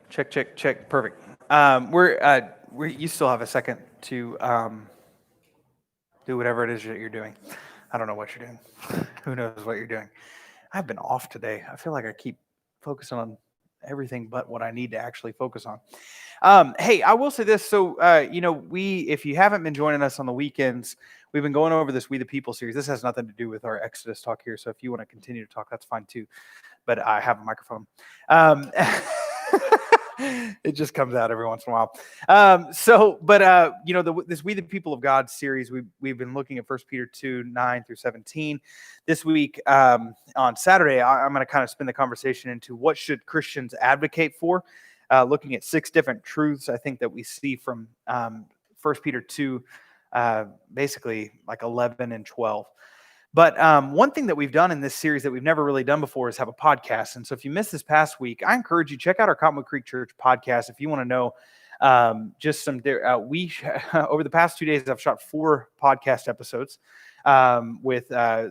Check, check, check. Perfect. You still have a second to do whatever it is that you're doing. I don't know what you're doing. Who knows what you're doing? I've been off today. I feel like I keep focusing on everything but what I need to actually focus on. Hey, I will say this. So, if you haven't been joining us on the weekends, we've been going over this We the People series. This has nothing to do with our Exodus talk here. So if you want to continue to talk, that's fine too. But I have a microphone. It just comes out every once in a while. This We the People of God series, we've been looking at 1 Peter 2, 9 through 17. This week, on Saturday, I'm going to kind of spin the conversation into what should Christians advocate for, looking at 6 different truths I think that we see from 1 Peter 2, basically like 11 and 12. But one thing that we've done in this series that we've never really done before is have a podcast. And so if you missed this past week, I encourage you, check out our Cottonwood Creek Church podcast if you want to know just some. Over the past 2 days, I've shot 4 podcast episodes, with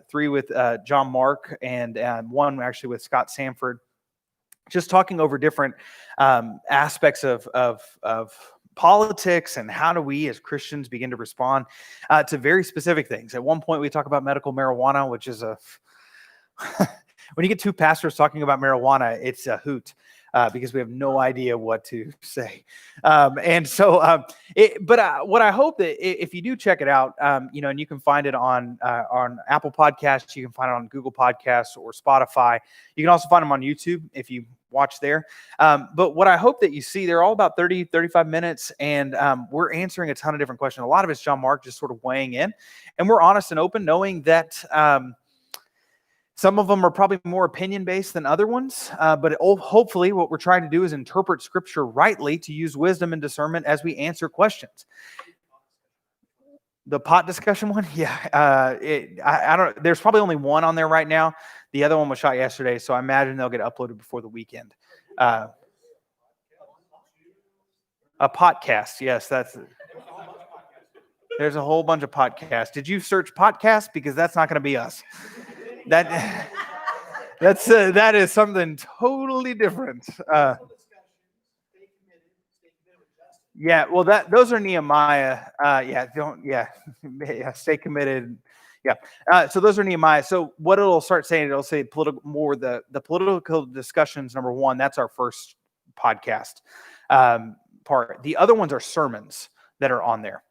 3 with John Mark and 1 actually with Scott Sanford, just talking over different aspects of politics and how do we as Christians begin to respond to very specific things. At one point, we talk about medical marijuana, which is when you get 2 pastors talking about marijuana, it's a hoot. Because we have no idea what to say. What I hope that if you do check it out, and you can find it on Apple Podcasts, you can find it on Google Podcasts or Spotify. You can also find them on YouTube if you watch there. But what I hope that you see, they're all about 30, 35 minutes, and we're answering a ton of different questions. A lot of it's John Mark just sort of weighing in, and we're honest and open, knowing that some of them are probably more opinion-based than other ones, but hopefully what we're trying to do is interpret Scripture rightly to use wisdom and discernment as we answer questions. The pot discussion one? Yeah. I don't. There's probably only 1 on there right now. The other one was shot yesterday, so I imagine they'll get uploaded before the weekend. A podcast, yes. There's a whole bunch of podcasts. Did you search podcast? Because that's not going to be us. That is something totally different. Yeah, well, those are Nehemiah. Stay committed. Yeah. So those are Nehemiah. So what it'll start saying, it'll say the political discussions. Number 1, that's our first podcast part. The other ones are sermons that are on there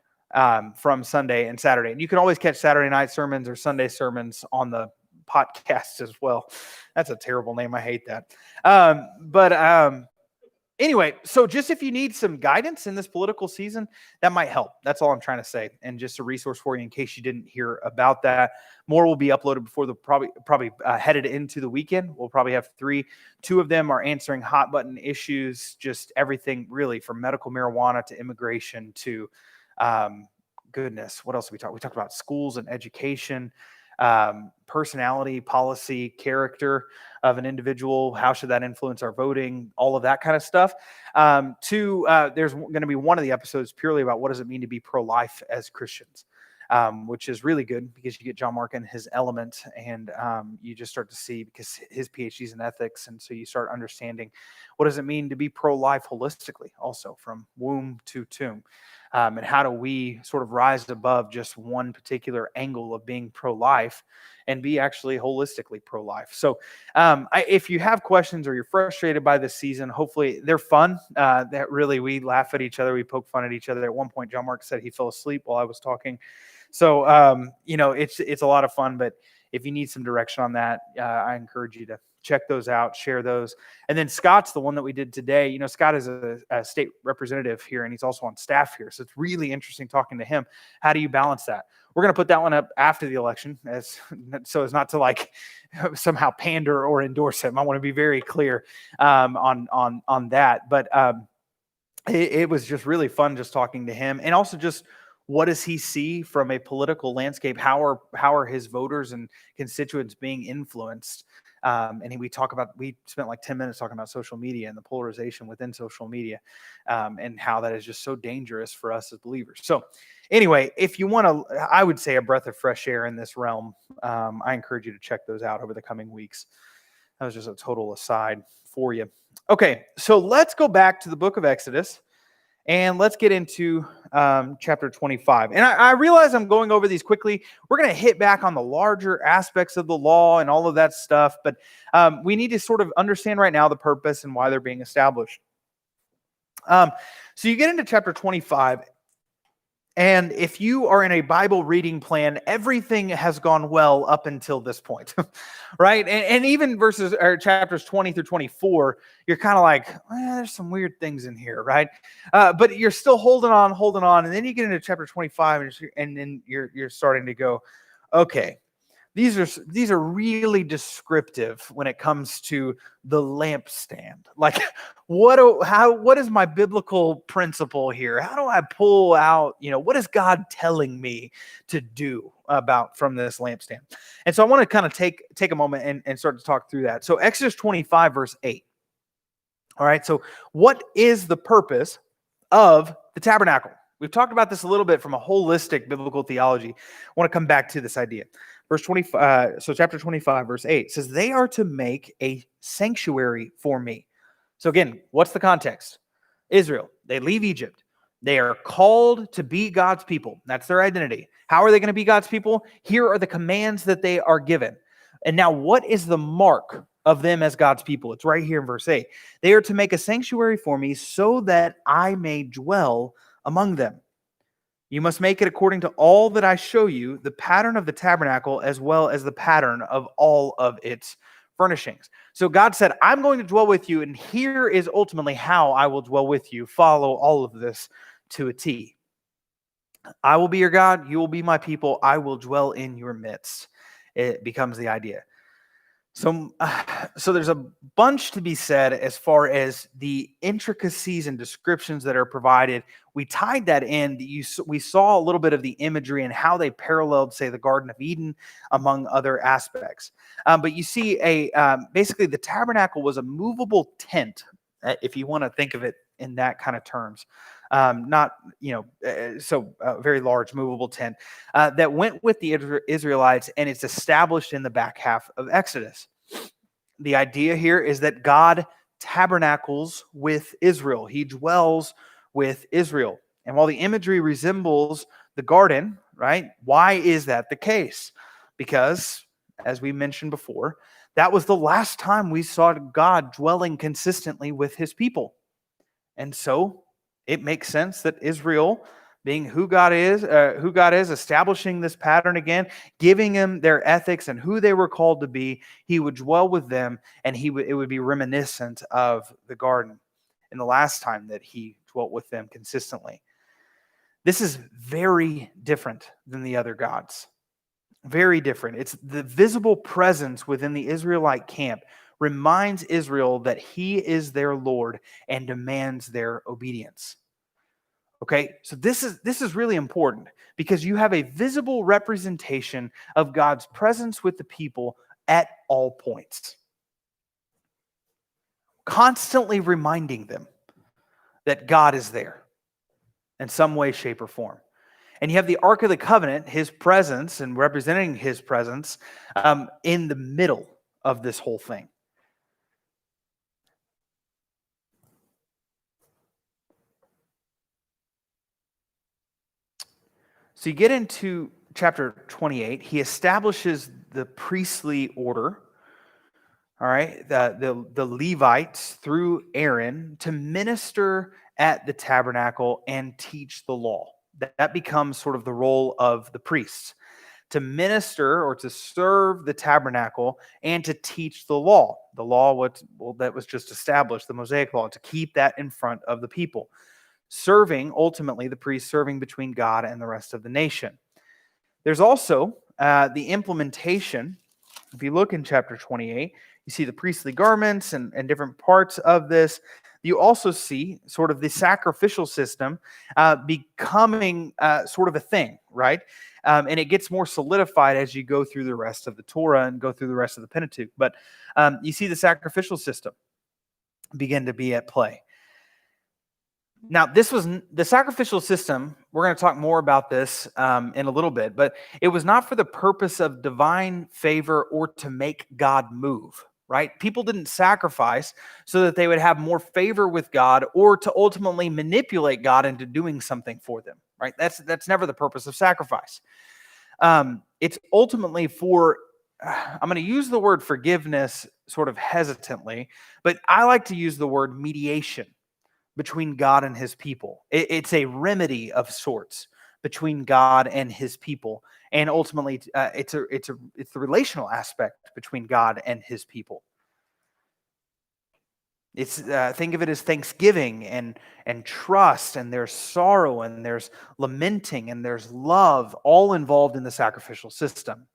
from Sunday and Saturday, and you can always catch Saturday night sermons or Sunday sermons on the podcast as well. That's a terrible name. I hate that. Anyway, so just if you need some guidance in this political season, that might help. That's all I'm trying to say. And just a resource for you in case you didn't hear about that. More will be uploaded before the probably headed into the weekend. We'll probably have 3. 2 of them are answering hot button issues, just everything really from medical marijuana to immigration to goodness. What else did we talk? We talked about schools and education. Personality, policy, character of an individual. How should that influence our voting? All of that kind of stuff. There's going to be one of the episodes purely about what does it mean to be pro-life as Christians, which is really good because you get John Mark in his element, and you just start to see, because his PhD's in ethics, and so you start understanding what does it mean to be pro-life holistically, also from womb to tomb. And how do we sort of rise above just one particular angle of being pro-life and be actually holistically pro-life? So if you have questions or you're frustrated by this season, hopefully they're fun. That really, we laugh at each other. We poke fun at each other. At one point, John Mark said he fell asleep while I was talking. So, it's a lot of fun. But if you need some direction on that, I encourage you to check those out, share those. And then Scott's the one that we did today. Scott is a state representative here, and he's also on staff here. So it's really interesting talking to him. How do you balance that? We're going to put that one up after the election, so as not to like somehow pander or endorse him. I want to be very clear on that. But it was just really fun just talking to him, and also just what does he see from a political landscape? How are his voters and constituents being influenced? And we spent like 10 minutes talking about social media and the polarization within social media, and how that is just so dangerous for us as believers. So anyway, if you want to, I would say a breath of fresh air in this realm, I encourage you to check those out over the coming weeks. That was just a total aside for you. Okay, so let's go back to the book of Exodus and let's get into chapter 25. And I realize I'm going over these quickly. We're going to hit back on the larger aspects of the law and all of that stuff, but we need to sort of understand right now the purpose and why they're being established. So you get into chapter 25, and if you are in a Bible reading plan, everything has gone well up until this point, right? And even verses or chapters 20 through 24, you're kind of like, there's some weird things in here, right? But you're still holding on, and then you get into chapter 25, and then you're starting to go, okay, these are really descriptive when it comes to the lampstand. Like, what is my biblical principle here? How do I pull out, what is God telling me to do from this lampstand? And so I want to kind of take a moment and start to talk through that. So Exodus 25, verse 8. All right, so what is the purpose of the tabernacle? We've talked about this a little bit from a holistic biblical theology. I want to come back to this idea. Verse 25, so chapter 25, verse 8 says, they are to make a sanctuary for me. So again, what's the context? Israel, they leave Egypt. They are called to be God's people. That's their identity. How are they going to be God's people? Here are the commands that they are given. And now what is the mark of them as God's people? It's right here in verse 8. They are to make a sanctuary for me so that I may dwell among them. You must make it according to all that I show you, the pattern of the tabernacle as well as the pattern of all of its furnishings. So God said, I'm going to dwell with you, and here is ultimately how I will dwell with you. Follow all of this to a T. I will be your God, you will be my people, I will dwell in your midst. It becomes the idea. So there's a bunch to be said as far as the intricacies and descriptions that are provided. We tied that in. We saw a little bit of the imagery and how they paralleled, say, the Garden of Eden, among other aspects. But you see, basically the tabernacle was a movable tent, if you want to think of it in that kind of terms. Not, very large movable tent that went with the Israelites, and it's established in the back half of Exodus. The idea here is that God tabernacles with Israel. He dwells with Israel. And while the imagery resembles the garden, right? Why is that the case? Because, as we mentioned before, that was the last time we saw God dwelling consistently with his people. And so it makes sense that Israel, being who God is, establishing this pattern again, giving them their ethics and who they were called to be, he would dwell with them, and it would be reminiscent of the garden and the last time that he dwelt with them consistently. This is very different than the other gods. Very different. It's the visible presence within the Israelite camp reminds Israel that he is their Lord and demands their obedience. Okay, so this is really important because you have a visible representation of God's presence with the people at all points. Constantly reminding them that God is there in some way, shape, or form. And you have the Ark of the Covenant, his presence, and representing his presence in the middle of this whole thing. So you get into chapter 28. He establishes the priestly order, all right, the Levites through Aaron to minister at the tabernacle and teach the law. That becomes sort of the role of the priests, to minister or to serve the tabernacle and to teach the law. The law that was just established, the Mosaic law, to keep that in front of the people. Serving, ultimately, the priest serving between God and the rest of the nation. There's also the implementation. If you look in chapter 28, you see the priestly garments and different parts of this. You also see sort of the sacrificial system becoming sort of a thing, right? And it gets more solidified as you go through the rest of the Torah and go through the rest of the Pentateuch. But you see the sacrificial system begin to be at play. Now, this was the sacrificial system. We're going to talk more about this in a little bit, but it was not for the purpose of divine favor or to make God move. right? People didn't sacrifice so that they would have more favor with God or to ultimately manipulate God into doing something for them, right? That's never the purpose of sacrifice. It's ultimately for, I'm going to use the word forgiveness sort of hesitantly, but I like to use the word mediation between God and his people. It's a remedy of sorts between God and his people. And ultimately, it's the relational aspect between God and his people. It's think of it as thanksgiving and trust, and there's sorrow, and there's lamenting, and there's love, all involved in the sacrificial system.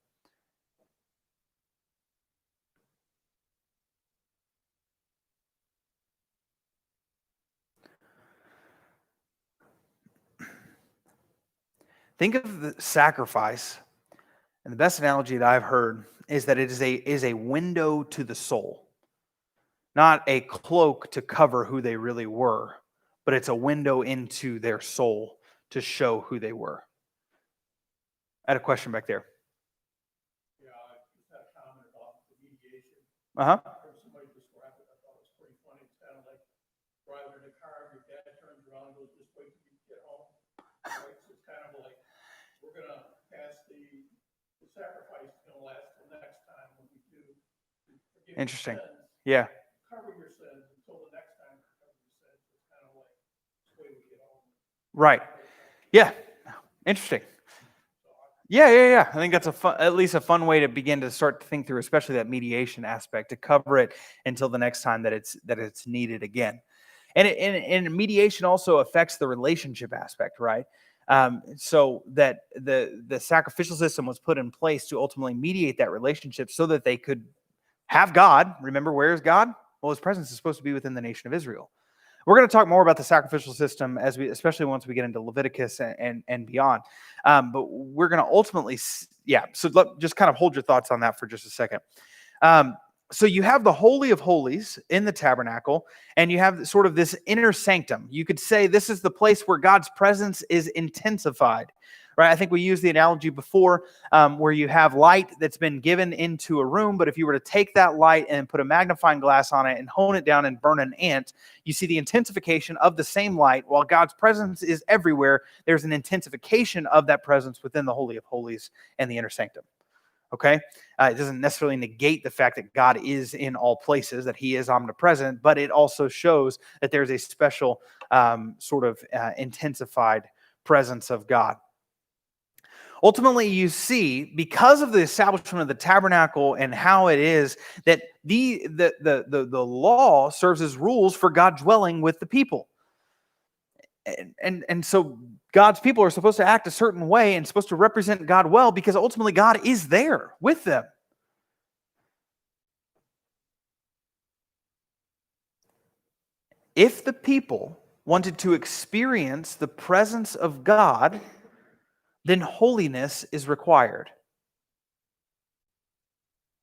Think of the sacrifice, and the best analogy that I've heard is that it is a window to the soul, not a cloak to cover who they really were, but it's a window into their soul to show who they were. I had a question back there. Yeah, I just had a comment about the mediation. Uh-huh. I heard somebody describe it, I thought it was pretty funny. It's kind of like driving in a car, your dad turns around and goes, just wait till you get home. Right? So it's kind of like, we're gonna pass the sacrifice is gonna last till next time when we do. Forgive your Interesting. sins, Yeah. cover your sins until the next time you cover your sins. It's kind of like, this way we get home. Right. Yeah. Interesting. Yeah. I think that's at least a fun way to begin to start to think through, especially that mediation aspect, to cover it until the next time that it's needed again. And mediation also affects the relationship aspect, right? So that the sacrificial system was put in place to ultimately mediate that relationship so that they could have God. Remember, where is God? Well, his presence is supposed to be within the nation of Israel. We're going to talk more about the sacrificial system especially once we get into Leviticus and beyond. But we're going to ultimately, so just kind of hold your thoughts on that for just a second. So you have the Holy of Holies in the tabernacle, and you have sort of this inner sanctum. You could say this is the place where God's presence is intensified, right? I think we used the analogy before where you have light that's been given into a room, but if you were to take that light and put a magnifying glass on it and hone it down and burn an ant, you see the intensification of the same light. While God's presence is everywhere, there's an intensification of that presence within the Holy of Holies and the inner sanctum. Okay? It doesn't necessarily negate the fact that God is in all places, that he is omnipresent, but it also shows that there's a special intensified presence of God. Ultimately, you see, because of the establishment of the tabernacle and how it is that the law serves as rules for God dwelling with the people. And so God's people are supposed to act a certain way and supposed to represent God well because ultimately God is there with them. If the people wanted to experience the presence of God, then holiness is required.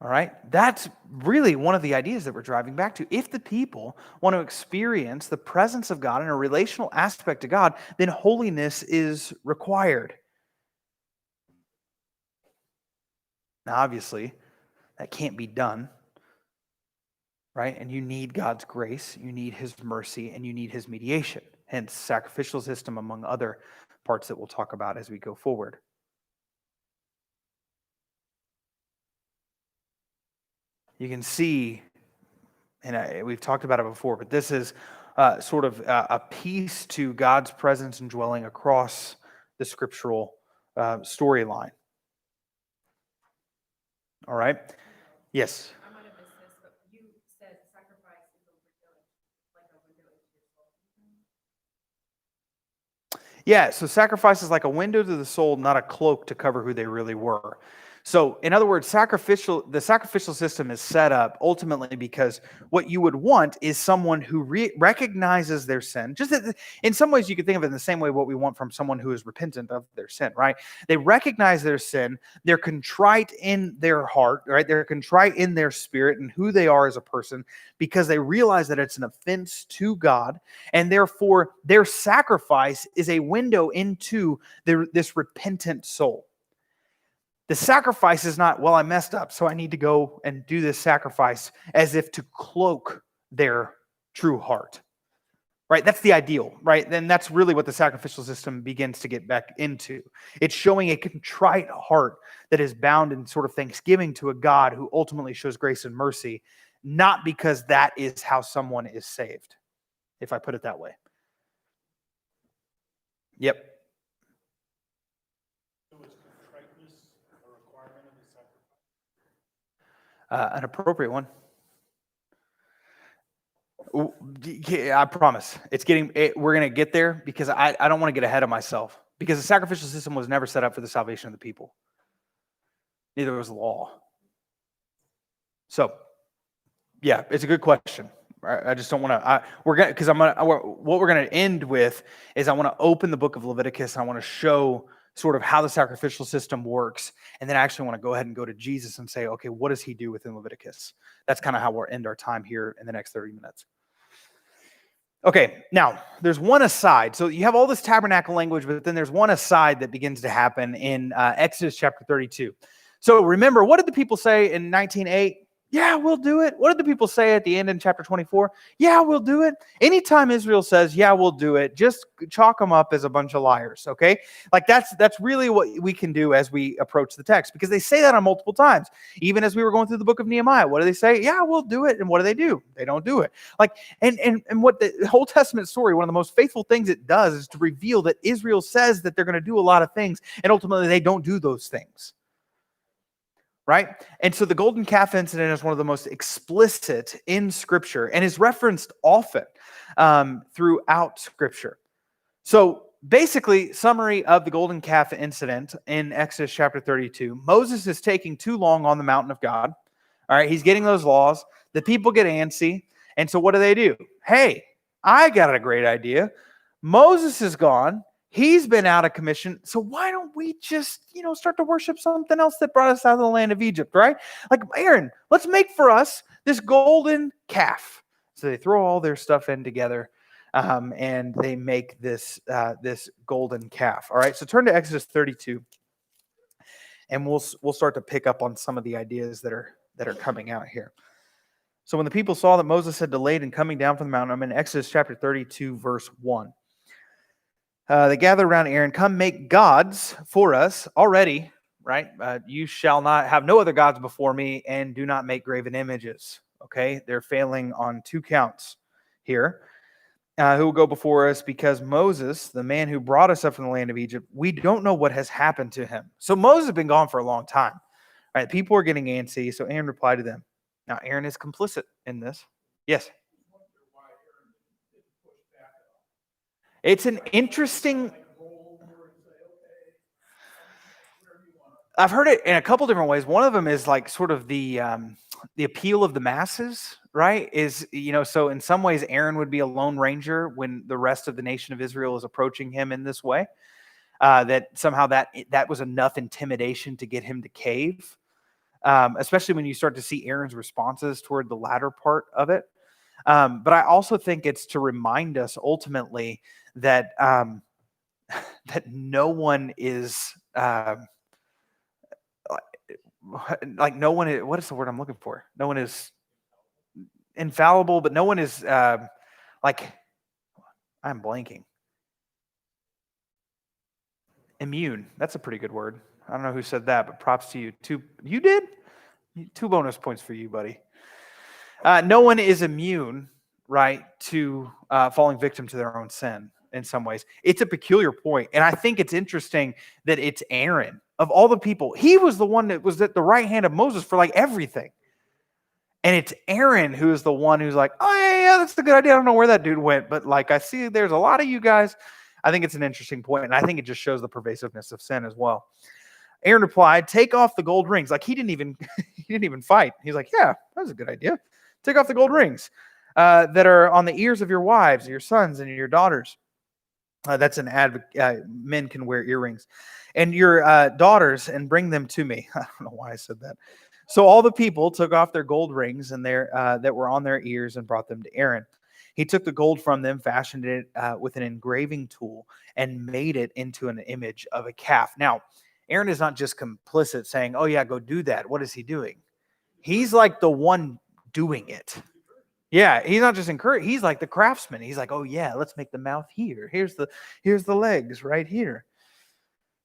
All right? That's really one of the ideas that we're driving back to. If the people want to experience the presence of God and a relational aspect to God, then holiness is required. Now, obviously, that can't be done, right? And you need God's grace, you need his mercy, and you need his mediation. Hence, sacrificial system, among other parts that we'll talk about as we go forward. You can see, and we've talked about it before, but this is sort of a piece to God's presence and dwelling across the scriptural storyline. All right? Yes? I might have missed this, but you said sacrifice is a window, like a window into your soul. Yeah, so sacrifice is like a window to the soul, not a cloak to cover who they really were. So, in other words, the sacrificial system is set up ultimately because what you would want is someone who recognizes their sin. Just in some ways, you could think of it in the same way what we want from someone who is repentant of their sin, right? They recognize their sin. They're contrite in their heart, right? They're contrite in their spirit and who they are as a person because they realize that it's an offense to God. And therefore, their sacrifice is a window into this repentant soul. The sacrifice is not, well, I messed up, so I need to go and do this sacrifice, as if to cloak their true heart. Right? That's the ideal, right? Then that's really what the sacrificial system begins to get back into. It's showing a contrite heart that is bound in sort of thanksgiving to a God who ultimately shows grace and mercy, not because that is how someone is saved, if I put it that way. Yep. So is contriteness a requirement of the sacrifice? An appropriate one. Yeah, I promise. We're going to get there, because I don't want to get ahead of myself, because the sacrificial system was never set up for the salvation of the people. Neither was the law. So, yeah, it's a good question. I just don't want to. What we're going to end with is I want to open the book of Leviticus. And I want to show sort of how the sacrificial system works, and then I actually want to go ahead and go to Jesus and say, okay, what does he do within Leviticus? That's kind of how we'll end our time here in the next 30 minutes. Okay, now there's one aside. So you have all this tabernacle language, but then there's one aside that begins to happen in Exodus chapter 32. So remember, what did the people say in 19:8? Yeah, we'll do it. What did the people say at the end in chapter 24? Yeah, we'll do it. Anytime Israel says, yeah, we'll do it, just chalk them up as a bunch of liars, okay? Like that's really what we can do as we approach the text, because they say that on multiple times. Even as we were going through the book of Nehemiah, what do they say? Yeah, we'll do it. And what do? They don't do it. Like, and what the Old Testament story, one of the most faithful things it does is to reveal that Israel says that they're going to do a lot of things, and ultimately they don't do those things. Right? And so the golden calf incident is one of the most explicit in Scripture and is referenced often throughout Scripture. So basically, summary of the golden calf incident in Exodus chapter 32. Moses is taking too long on the mountain of God. All right, he's getting those laws. The people get antsy. And so what do? Hey, I got a great idea. Moses is gone. He's been out of commission. So why don't we just, start to worship something else that brought us out of the land of Egypt, right? Like, Aaron, let's make for us this golden calf. So they throw all their stuff in together, and they make this golden calf. All right, so turn to Exodus 32, and we'll start to pick up on some of the ideas that are coming out here. So when the people saw that Moses had delayed in coming down from the mountain, I'm in Exodus chapter 32, verse 1. They gather around Aaron, come make gods for us already, right? You shall not have no other gods before me, and do not make graven images. Okay, they're failing on 2 counts here. Who will go before us, because Moses, the man who brought us up from the land of Egypt, we don't know what has happened to him. So Moses has been gone for a long time. Right? People are getting antsy, so Aaron replied to them. Now Aaron is complicit in this. Yes. It's an interesting. I've heard it in a couple different ways. One of them is like sort of the appeal of the masses, right? So in some ways Aaron would be a lone ranger when the rest of the nation of Israel is approaching him in this way. That somehow that was enough intimidation to get him to cave. Especially when you start to see Aaron's responses toward the latter part of it. But I also think it's to remind us ultimately that that no one is no one is, what is the word I'm looking for? No one is infallible, but no one is I'm blanking. Immune. That's a pretty good word. I don't know who said that, but props to you. You did? 2 bonus points for you, buddy. No one is immune, right, to falling victim to their own sin in some ways. It's a peculiar point, and I think it's interesting that it's Aaron. Of all the people, he was the one that was at the right hand of Moses for like everything. And it's Aaron who is the one who's like, oh, yeah, that's a good idea. I don't know where that dude went, but like I see there's a lot of you guys. I think it's an interesting point, and I think it just shows the pervasiveness of sin as well. Aaron replied, take off the gold rings. Like he didn't even fight. He's like, yeah, that was a good idea. Take off the gold rings that are on the ears of your wives, your sons, and your daughters. That's an men can wear earrings. And your daughters, and bring them to me. I don't know why I said that. So all the people took off their gold rings and that were on their ears and brought them to Aaron. He took the gold from them, fashioned it with an engraving tool, and made it into an image of a calf. Now, Aaron is not just complicit saying, oh yeah, go do that. What is he doing? He's like the one doing it. Yeah, he's not just encouraging. He's like the craftsman. He's like, oh yeah, let's make the mouth here. Here's the legs right here.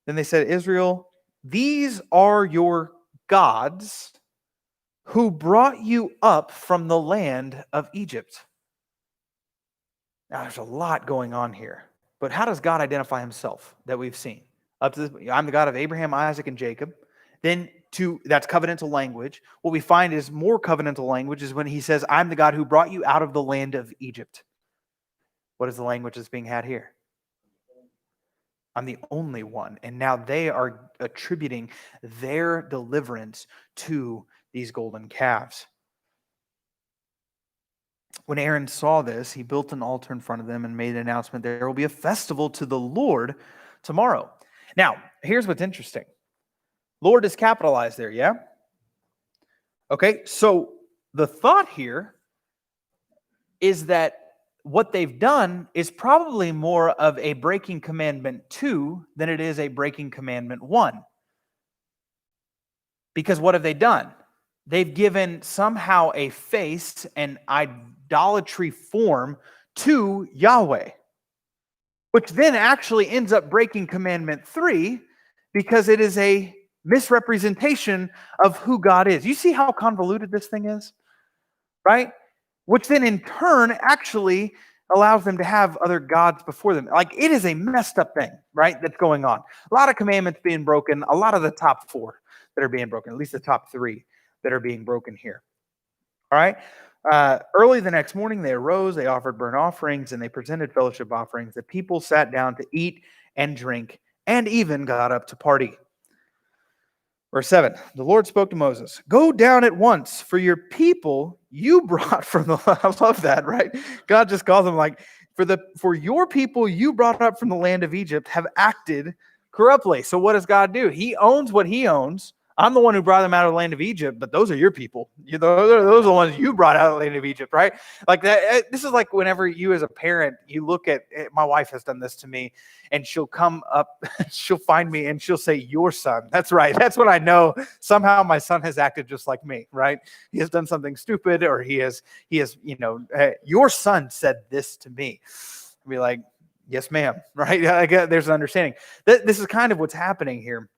Then they said, Israel, these are your gods who brought you up from the land of Egypt. Now, there's a lot going on here. But how does God identify himself that we've seen? Up to this, I'm the God of Abraham, Isaac, and Jacob. Then that's covenantal language. What we find is more covenantal language is when he says, I'm the God who brought you out of the land of Egypt. What is the language that's being had here? I'm the only one. And now they are attributing their deliverance to these golden calves. When Aaron saw this, he built an altar in front of them and made an announcement, there will be a festival to the Lord tomorrow. Now, here's what's interesting. Lord is capitalized there, yeah? Okay, so the thought here is that what they've done is probably more of a breaking commandment 2 than it is a breaking commandment 1. Because what have they done? They've given somehow a face and idolatry form to Yahweh, which then actually ends up breaking commandment 3 because it is a misrepresentation of who God is. You see how convoluted this thing is? Right? Which then in turn actually allows them to have other gods before them. Like, it is a messed up thing, right, that's going on. A lot of commandments being broken, a lot of the top 4 that are being broken, at least the top 3 that are being broken here. All right? Early the next morning, they arose, they offered burnt offerings, and they presented fellowship offerings. The people sat down to eat and drink, and even got up to party. Verse 7, the Lord spoke to Moses, go down at once, for your people you brought from the land. I love that, right? God just calls them like, for your people you brought up from the land of Egypt have acted corruptly. So what does God do? He owns what he owns. I'm the one who brought them out of the land of Egypt, but those are your people. Those are the ones you brought out of the land of Egypt, right? Like that. This is like whenever you as a parent, you look at, my wife has done this to me, and she'll come up, she'll find me and she'll say, your son. That's right. That's when I know somehow my son has acted just like me, right? He has done something stupid, or he has, your son said this to me. I'll be like, yes, ma'am, right? I get, there's an understanding. This is kind of what's happening here.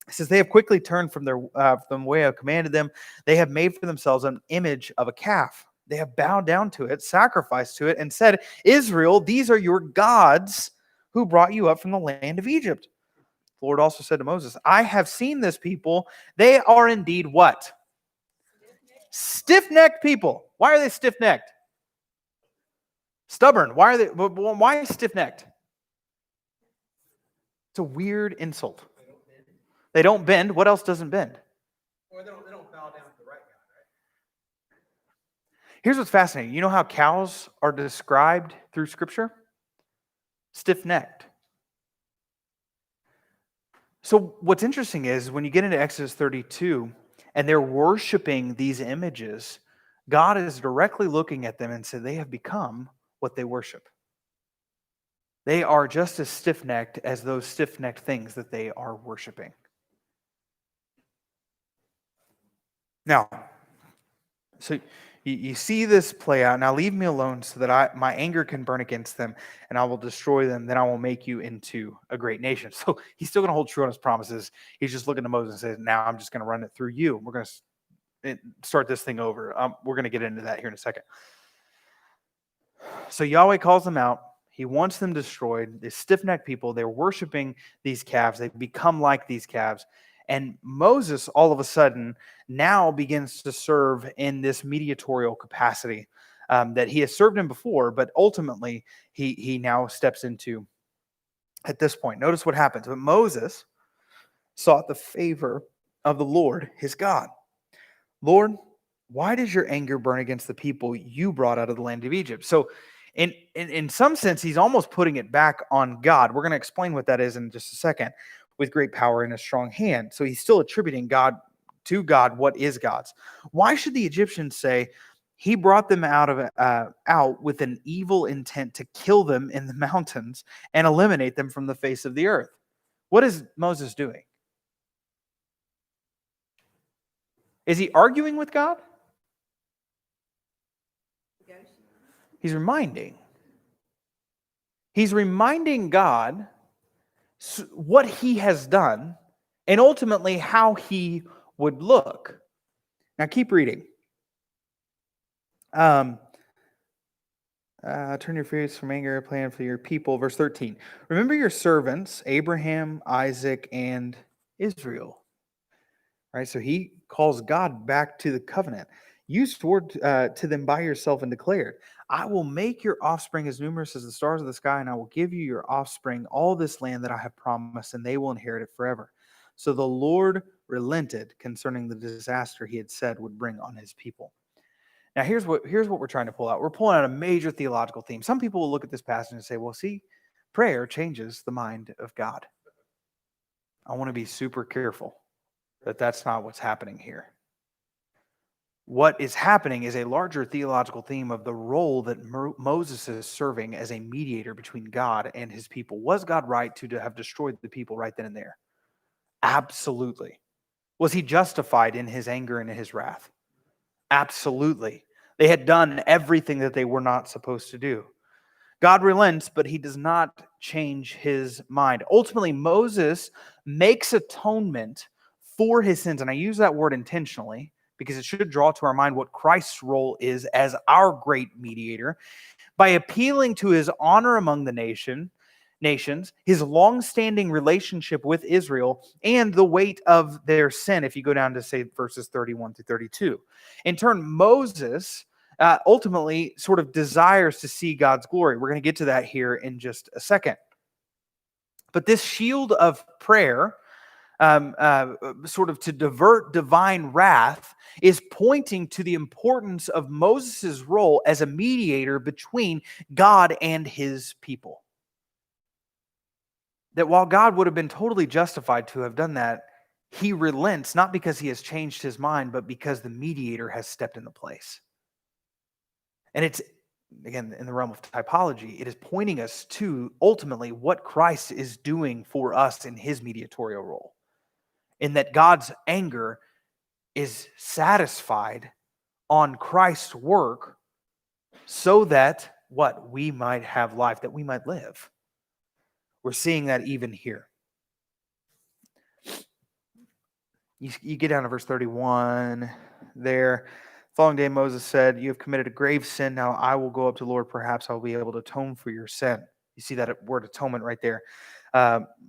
It says, they have quickly turned from the way I have commanded them. They have made for themselves an image of a calf. They have bowed down to it, sacrificed to it, and said, Israel, these are your gods who brought you up from the land of Egypt. The Lord also said to Moses, I have seen this people. They are indeed what? Stiff-necked people. Why are they stiff-necked? Stubborn. Why stiff-necked? It's a weird insult. They don't bend. What else doesn't bend? Or they don't bow down to the right God, right? Here's what's fascinating. You know how cows are described through Scripture? Stiff-necked. So what's interesting is when you get into Exodus 32 and they're worshiping these images, God is directly looking at them and said they have become what they worship. They are just as stiff-necked as those stiff-necked things that they are worshiping. Now, so you see this play out. Now leave me alone so that my anger can burn against them, and I will destroy them. Then I will make you into a great nation. So he's still going to hold true on his promises. He's just looking to Moses and says, now I'm just going to run it through you. We're going to start this thing over. We're going to get into that here in a second. So Yahweh calls them out. He wants them destroyed. These stiff-necked people, they're worshiping these calves. They become like these calves. And Moses, all of a sudden, now begins to serve in this mediatorial capacity that he has served in before, but ultimately he now steps into at this point. Notice what happens. But Moses sought the favor of the Lord, his God. Lord, why does your anger burn against the people you brought out of the land of Egypt? So in some sense, he's almost putting it back on God. We're going to explain what that is in just a second. With great power and a strong hand. So he's still attributing God to God what is God's. Why should the Egyptians say he brought them out with an evil intent to kill them in the mountains and eliminate them from the face of the earth? What is Moses doing? Is he arguing with God? Negotiate. He's reminding. He's reminding God what he has done and ultimately how he would look. Now keep reading. Turn your face from anger, plan for your people. Verse 13. Remember your servants, Abraham, Isaac, and Israel. Right? So he calls God back to the covenant. You swore to them by yourself and declared, I will make your offspring as numerous as the stars of the sky, and I will give you your offspring all this land that I have promised, and they will inherit it forever. So the Lord relented concerning the disaster he had said would bring on his people. Now, here's what we're trying to pull out. We're pulling out a major theological theme. Some people will look at this passage and say, well, see, prayer changes the mind of God. I want to be super careful that that's not what's happening here. What is happening is a larger theological theme of the role that Moses is serving as a mediator between God and his people. Was God right to have destroyed the people right then and there? Absolutely. Was he justified in his anger and in his wrath? Absolutely. They had done everything that they were not supposed to do. God relents, but he does not change his mind. Ultimately, Moses makes atonement for his sins. And I use that word intentionally because it should draw to our mind what Christ's role is as our great mediator by appealing to his honor among the nations, his long-standing relationship with Israel, and the weight of their sin, if you go down to, say, verses 31 through 32. In turn, Moses ultimately sort of desires to see God's glory. We're going to get to that here in just a second. But this shield of prayer, sort of to divert divine wrath, is pointing to the importance of Moses' role as a mediator between God and his people. That while God would have been totally justified to have done that, he relents not because he has changed his mind, but because the mediator has stepped into place. And it's, again, in the realm of typology, it is pointing us to ultimately what Christ is doing for us in his mediatorial role. In that God's anger is satisfied on Christ's work so that what? We might have life, that we might live. We're seeing that even here. You get down to verse 31 there. Following day, Moses said, you have committed a grave sin. Now I will go up to the Lord. Perhaps I'll be able to atone for your sin. You see that word atonement right there.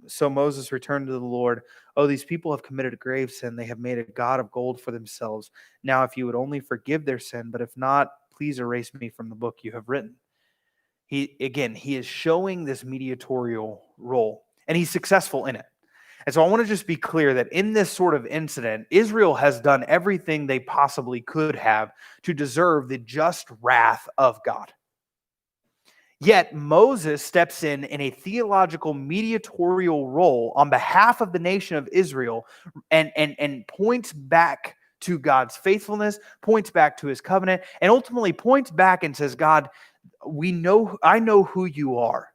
So Moses returned to the Lord. Oh, these people have committed a grave sin. They have made a god of gold for themselves. Now, if you would only forgive their sin, but if not, please erase me from the book you have written. He is showing this mediatorial role, and he's successful in it. And so I want to just be clear that in this sort of incident, Israel has done everything they possibly could have to deserve the just wrath of God. Yet Moses steps in a theological mediatorial role on behalf of the nation of Israel and points back to God's faithfulness, points back to his covenant, and ultimately points back and says, God, I know who you are.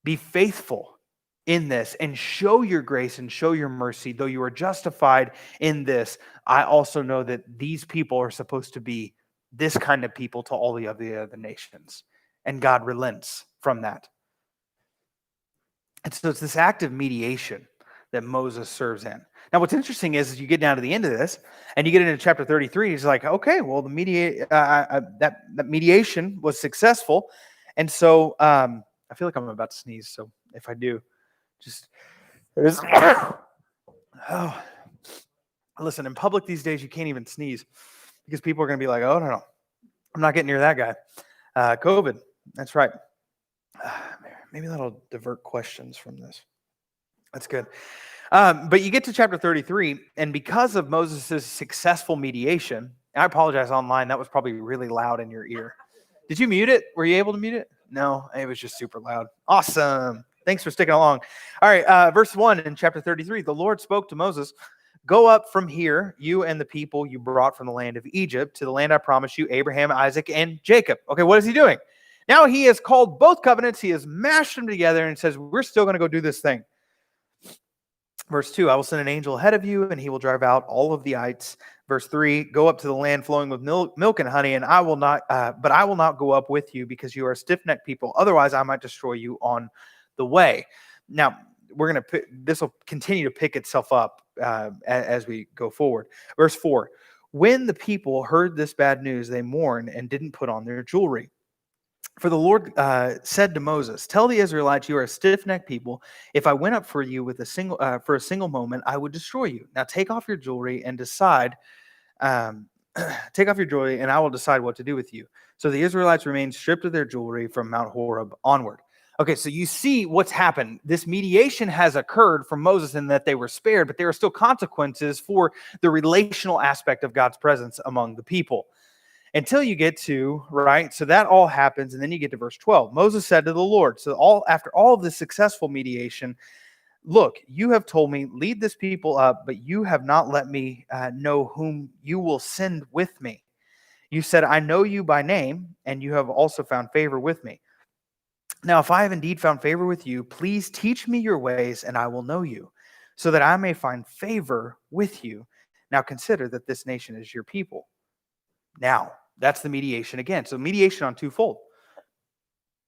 Be faithful in this and show your grace and show your mercy. Though you are justified in this, I also know that these people are supposed to be this kind of people to all the other nations. And God relents from that. And so it's this act of mediation that Moses serves in. Now, what's interesting is you get down to the end of this, and you get into chapter 33. He's like, okay, well, that mediation was successful, and so I feel like I'm about to sneeze. So if I do, just oh, listen. In public these days, you can't even sneeze because people are going to be like, oh no, I'm not getting near that guy. COVID. That's right. Maybe that'll divert questions from this. That's good. But you get to chapter 33, and because of Moses' successful mediation, I apologize online, that was probably really loud in your ear. Did you mute it? Were you able to mute it? No, it was just super loud. Awesome. Thanks for sticking along. All right, verse 1 in chapter 33, the Lord spoke to Moses, go up from here, you and the people you brought from the land of Egypt, to the land I promised you, Abraham, Isaac, and Jacob. Okay, what is he doing? Now he has called both covenants, he has mashed them together and says, we're still going to go do this thing. Verse 2, I will send an angel ahead of you, and he will drive out all of the ites. Verse 3, go up to the land flowing with milk and honey, and I will not go up with you, because you are a stiff-necked people. Otherwise, I might destroy you on the way. Now, this will continue to pick itself up as we go forward. Verse 4, when the people heard this bad news, they mourned and didn't put on their jewelry. For the Lord said to Moses, tell the Israelites, you are a stiff-necked people. If I went up for you for a single moment, I would destroy you. Now take off your jewelry and decide. Take off your jewelry, and I will decide what to do with you. So the Israelites remained stripped of their jewelry from Mount Horeb onward. Okay, so you see what's happened. This mediation has occurred from Moses in that they were spared, but there are still consequences for the relational aspect of God's presence among the people. Until you get to, right? So that all happens, and then you get to verse 12. Moses said to the Lord, after all of this successful mediation, look, you have told me, lead this people up, but you have not let me know whom you will send with me. You said, I know you by name, and you have also found favor with me. Now, if I have indeed found favor with you, please teach me your ways, and I will know you, so that I may find favor with you. Now consider that this nation is your people. Now, that's the mediation again. So mediation on twofold.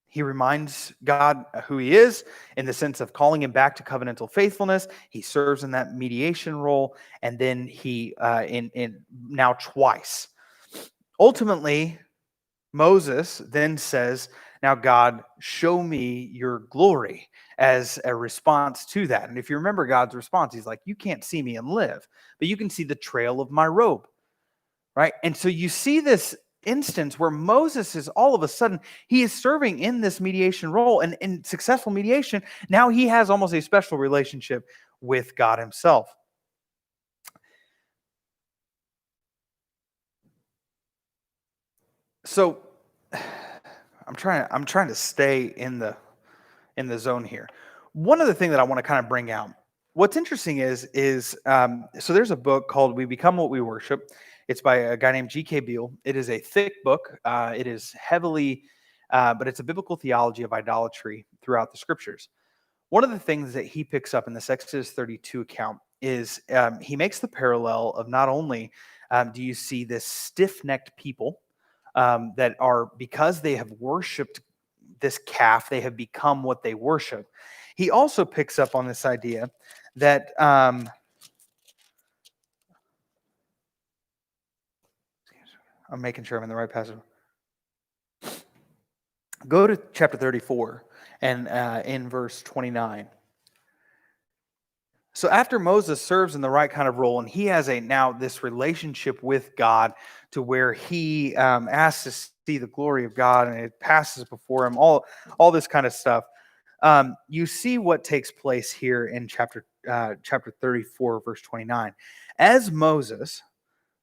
He reminds God who he is in the sense of calling him back to covenantal faithfulness. He serves in that mediation role, and then he now twice. Ultimately, Moses then says, now God, show me your glory, as a response to that. And if you remember God's response, he's like, you can't see me and live, but you can see the trail of my robe. Right? And so you see this instance where Moses is all of a sudden, he is serving in this mediation role, and in successful mediation, now he has almost a special relationship with God himself. So I'm trying to stay in the zone here. One other thing that I want to kind of bring out. What's interesting is so there's a book called We Become What We Worship. It's by a guy named G.K. Beale. It is a thick book. It is heavily, but it's a biblical theology of idolatry throughout the scriptures. One of the things that he picks up in this Exodus 32 account is he makes the parallel of not only do you see this stiff-necked people that are, because they have worshipped this calf, they have become what they worship. He also picks up on this idea that I'm making sure I'm in the right passage. Go to chapter 34 and in verse 29. So after Moses serves in the right kind of role, and he has now this relationship with God to where he asks to see the glory of God, and it passes before him, all this kind of stuff. You see what takes place here in chapter 34, verse 29. As Moses,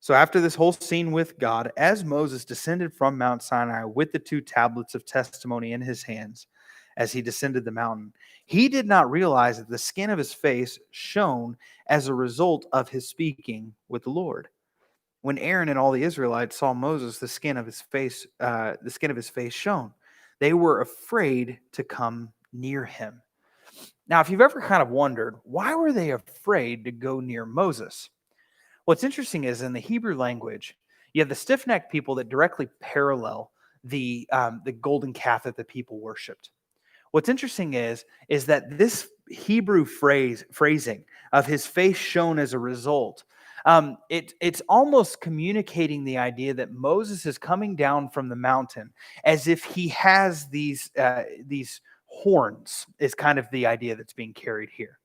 so after this whole scene with God, as Moses descended from Mount Sinai with the 2 tablets of testimony in his hands, as he descended the mountain, he did not realize that the skin of his face shone as a result of his speaking with the Lord. When Aaron and all the Israelites saw Moses, the skin of his face shone. They were afraid to come near him. Now, if you've ever kind of wondered, why were they afraid to go near Moses? What's interesting is in the Hebrew language, you have the stiff-necked people that directly parallel the golden calf that the people worshipped. What's interesting is that this Hebrew phrasing of his face shone as a result, it's almost communicating the idea that Moses is coming down from the mountain as if he has these horns, is kind of the idea that's being carried here.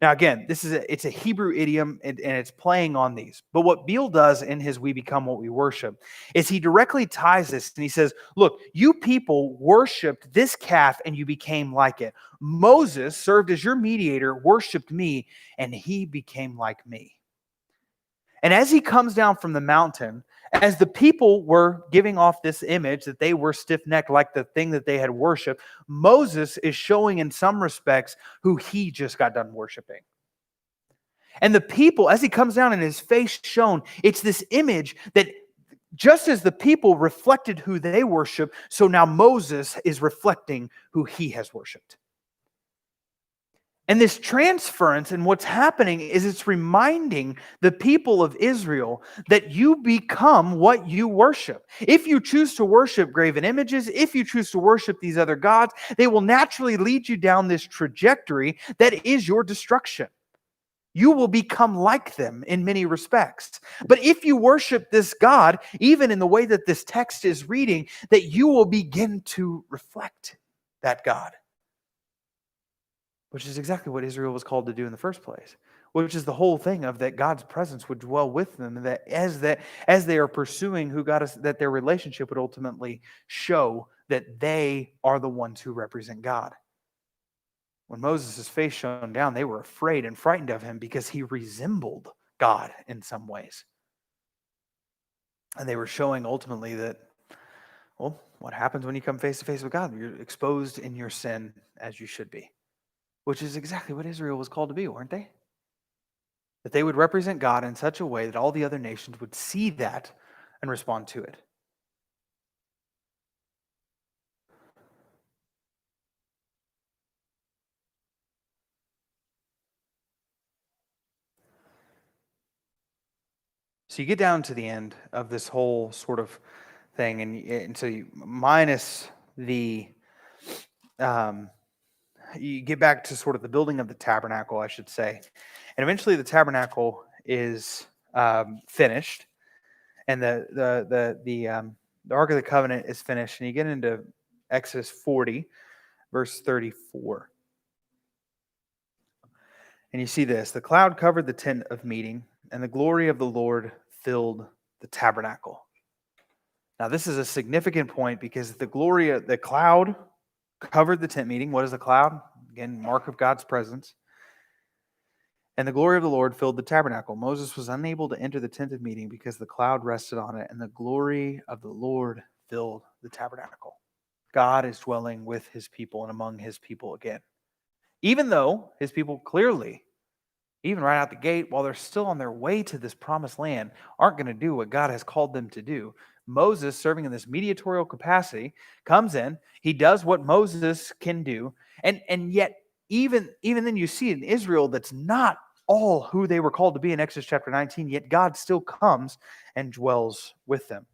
Now, again, it's a Hebrew idiom, and it's playing on these. But what Beale does in his We Become What We Worship is he directly ties this, and he says, look, you people worshipped this calf, and you became like it. Moses served as your mediator, worshipped me, and he became like me. And as he comes down from the mountain, as the people were giving off this image that they were stiff-necked like the thing that they had worshipped, Moses is showing in some respects who he just got done worshiping. And the people, as he comes down and his face shone, it's this image that just as the people reflected who they worship, so now Moses is reflecting who he has worshiped. And this transference and what's happening is it's reminding the people of Israel that you become what you worship. If you choose to worship graven images, if you choose to worship these other gods, they will naturally lead you down this trajectory that is your destruction. You will become like them in many respects. But if you worship this God, even in the way that this text is reading, that you will begin to reflect that God. Which is exactly what Israel was called to do in the first place. Which is the whole thing of that God's presence would dwell with them, and that as they are pursuing who God is, that their relationship would ultimately show that they are the ones who represent God. When Moses' face shone down, they were afraid and frightened of him because he resembled God in some ways. And they were showing ultimately that, well, what happens when you come face to face with God? You're exposed in your sin as you should be. Which is exactly what Israel was called to be, weren't they? That they would represent God in such a way that all the other nations would see that and respond to it. So you get down to the end of this whole sort of thing, and so you minus the, you get back to sort of the building of the tabernacle, I should say. And eventually the tabernacle is finished, and the Ark of the Covenant is finished, and you get into Exodus 40, verse 34. And you see this: the cloud covered the tent of meeting, and the glory of the Lord filled the tabernacle. Now, this is a significant point because the cloud covered the tent meeting. What is a cloud? Again, mark of God's presence. And the glory of the Lord filled the tabernacle. Moses was unable to enter the tent of meeting because the cloud rested on it, and the glory of the Lord filled the tabernacle. God is dwelling with his people and among his people again. Even though his people clearly, even right out the gate, while they're still on their way to this promised land, aren't going to do what God has called them to do. Moses, serving in this mediatorial capacity, comes in. He does what Moses can do. And yet, even then, you see in Israel that's not all who they were called to be in Exodus chapter 19, yet God still comes and dwells with them.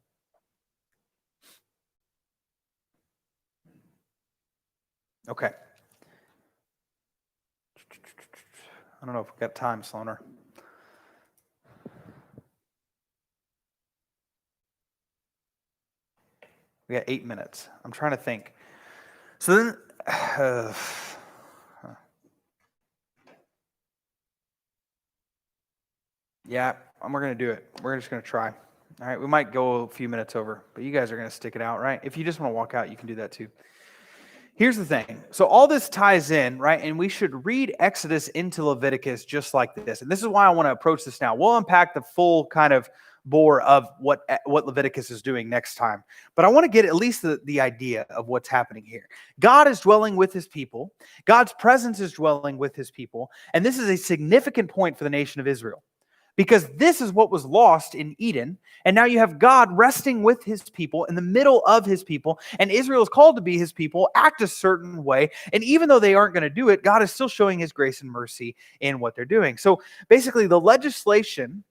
Okay. I don't know if we've got time, Sloaner. We got 8 minutes. I'm trying to think. So then, yeah, we're going to do it. We're just going to try. All right, we might go a few minutes over, but you guys are going to stick it out, right? If you just want to walk out, you can do that too. Here's the thing. So all this ties in, right? And we should read Exodus into Leviticus just like this. And this is why I want to approach this now. We'll unpack the full kind of bore of what Leviticus is doing next time. But I want to get at least the idea of what's happening here. God is dwelling with his people. God's presence is dwelling with his people. And this is a significant point for the nation of Israel. Because this is what was lost in Eden. And now you have God resting with his people, in the middle of his people. And Israel is called to be his people, act a certain way. And even though they aren't going to do it, God is still showing his grace and mercy in what they're doing. So basically, the legislation,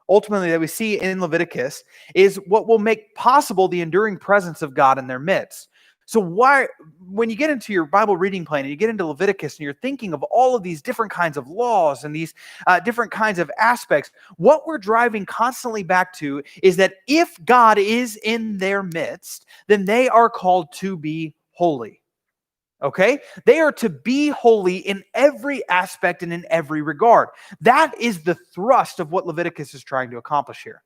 ultimately, that we see in Leviticus is what will make possible the enduring presence of God in their midst. So why, when you get into your Bible reading plan and you get into Leviticus and you're thinking of all of these different kinds of laws and these different kinds of aspects, what we're driving constantly back to is that if God is in their midst, then they are called to be holy. Okay? They are to be holy in every aspect and in every regard. That is the thrust of what Leviticus is trying to accomplish here.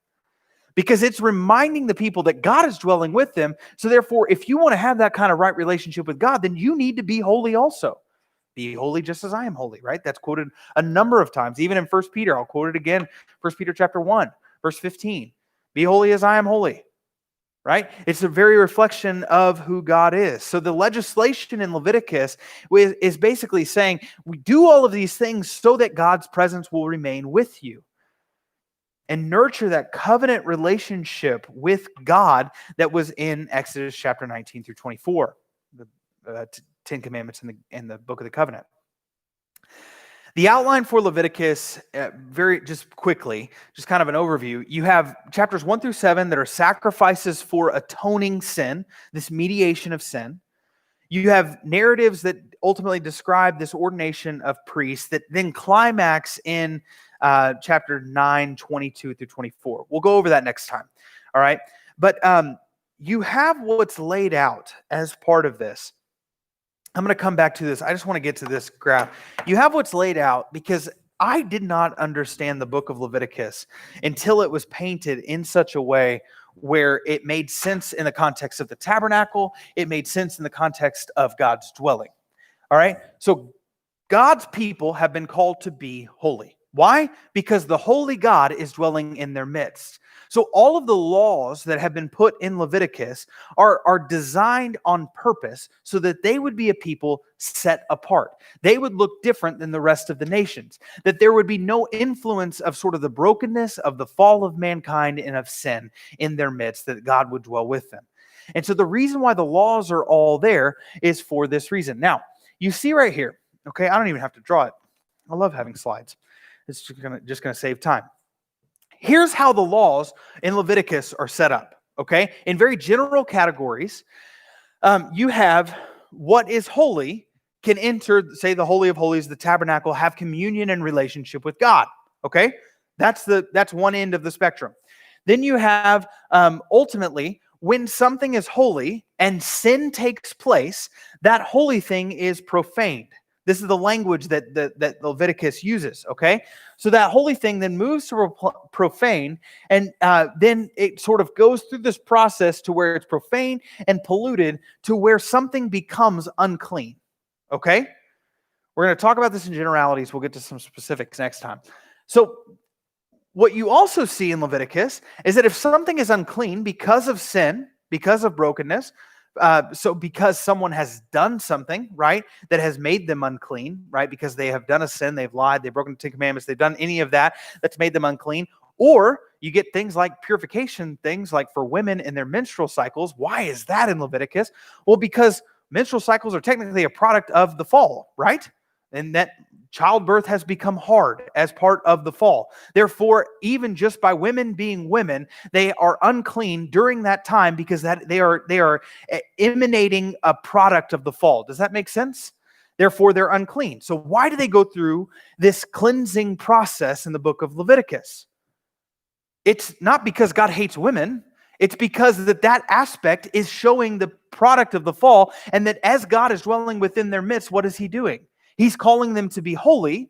Because it's reminding the people that God is dwelling with them. So therefore, if you want to have that kind of right relationship with God, then you need to be holy also. Be holy just as I am holy, right? That's quoted a number of times. Even in 1 Peter, I'll quote it again. 1 Peter chapter 1, verse 15. Be holy as I am holy, right? It's a very reflection of who God is. So the legislation in Leviticus is basically saying, we do all of these things so that God's presence will remain with you. And nurture that covenant relationship with God that was in Exodus chapter 19 through 24, the 10 Commandments in the Book of the Covenant. The outline for Leviticus, very just quickly, just kind of an overview. You have chapters 1 through 7 that are sacrifices for atoning sin, this mediation of sin. You have narratives that ultimately describe this ordination of priests that then climax in chapter 9, 22 through 24. We'll go over that next time. All right. But you have what's laid out as part of this. I'm going to come back to this. I just want to get to this graph. You have what's laid out because I did not understand the book of Leviticus until it was painted in such a way where it made sense in the context of the tabernacle. It made sense in the context of God's dwelling. All right. So God's people have been called to be holy. Why? Because the holy God is dwelling in their midst. So all of the laws that have been put in Leviticus are designed on purpose so that they would be a people set apart. They would look different than the rest of the nations. That there would be no influence of sort of the brokenness of the fall of mankind and of sin in their midst, that God would dwell with them. And so the reason why the laws are all there is for this reason. Now, you see right here, okay, I don't even have to draw it. I love having slides. It's just gonna save time. Here's how the laws in Leviticus are set up, okay? In very general categories, you have what is holy can enter, say, the Holy of Holies, the tabernacle, have communion and relationship with God, okay? That's one end of the spectrum. Then you have, ultimately, when something is holy and sin takes place, that holy thing is profaned. This is the language that Leviticus uses, okay? So that holy thing then moves to profane, and then it sort of goes through this process to where it's profane and polluted to where something becomes unclean, okay? We're going to talk about this in generalities. We'll get to some specifics next time. So what you also see in Leviticus is that if something is unclean because of sin, because of brokenness, so because someone has done something, right, that has made them unclean, right, because they have done a sin, they've lied, they've broken the Ten Commandments, they've done any of that that's made them unclean, or you get things like purification, things like for women in their menstrual cycles. Why is that in Leviticus? Well, because menstrual cycles are technically a product of the fall, right? And that childbirth has become hard as part of the fall. Therefore, even just by women being women, they are unclean during that time because that they are emanating a product of the fall. Does that make sense? Therefore, they're unclean. So why do they go through this cleansing process in the book of Leviticus? It's not because God hates women. It's because that aspect is showing the product of the fall, and that as God is dwelling within their midst, what is he doing? He's calling them to be holy.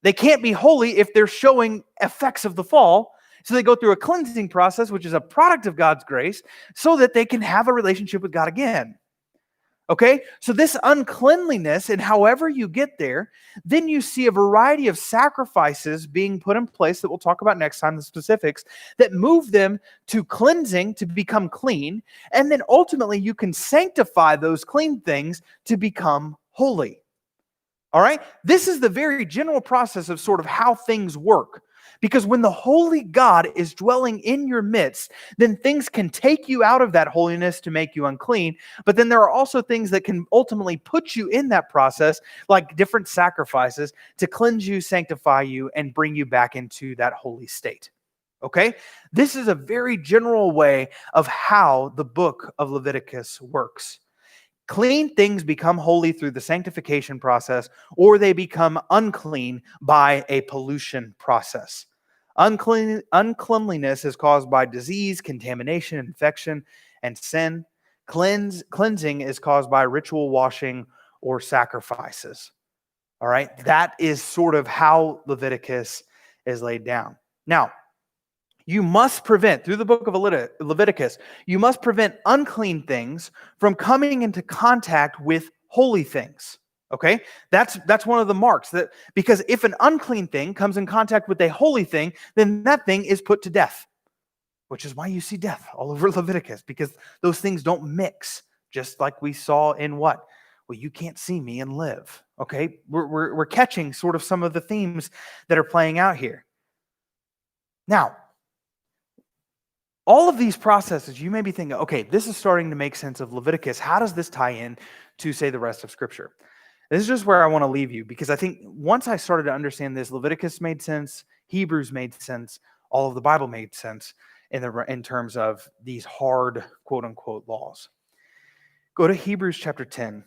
They can't be holy if they're showing effects of the fall. So they go through a cleansing process, which is a product of God's grace, so that they can have a relationship with God again. Okay? So this uncleanliness, and however you get there, then you see a variety of sacrifices being put in place that we'll talk about next time, the specifics, that move them to cleansing, to become clean, and then ultimately you can sanctify those clean things to become holy. All right? This is the very general process of sort of how things work. Because when the holy God is dwelling in your midst, then things can take you out of that holiness to make you unclean. But then there are also things that can ultimately put you in that process, like different sacrifices, to cleanse you, sanctify you, and bring you back into that holy state. Okay? This is a very general way of how the book of Leviticus works. Clean things become holy through the sanctification process, or they become unclean by a pollution process. Uncleanliness is caused by disease, contamination, infection, and sin. Cleansing is caused by ritual washing or sacrifices. All right, that is sort of how Leviticus is laid down. Now, you must prevent, through the book of Leviticus, you must prevent unclean things from coming into contact with holy things. Okay? That's one of the marks. That because if an unclean thing comes in contact with a holy thing, then that thing is put to death. Which is why you see death all over Leviticus, because those things don't mix, just like we saw in what? Well, you can't see me and live. Okay? We're catching sort of some of the themes that are playing out here. Now, all of these processes, you may be thinking, okay, this is starting to make sense of Leviticus. How does this tie in to, say, the rest of Scripture? This is just where I want to leave you, because I think once I started to understand this, Leviticus made sense, Hebrews made sense, all of the Bible made sense in terms of these hard, quote unquote, laws. Go to Hebrews chapter 10.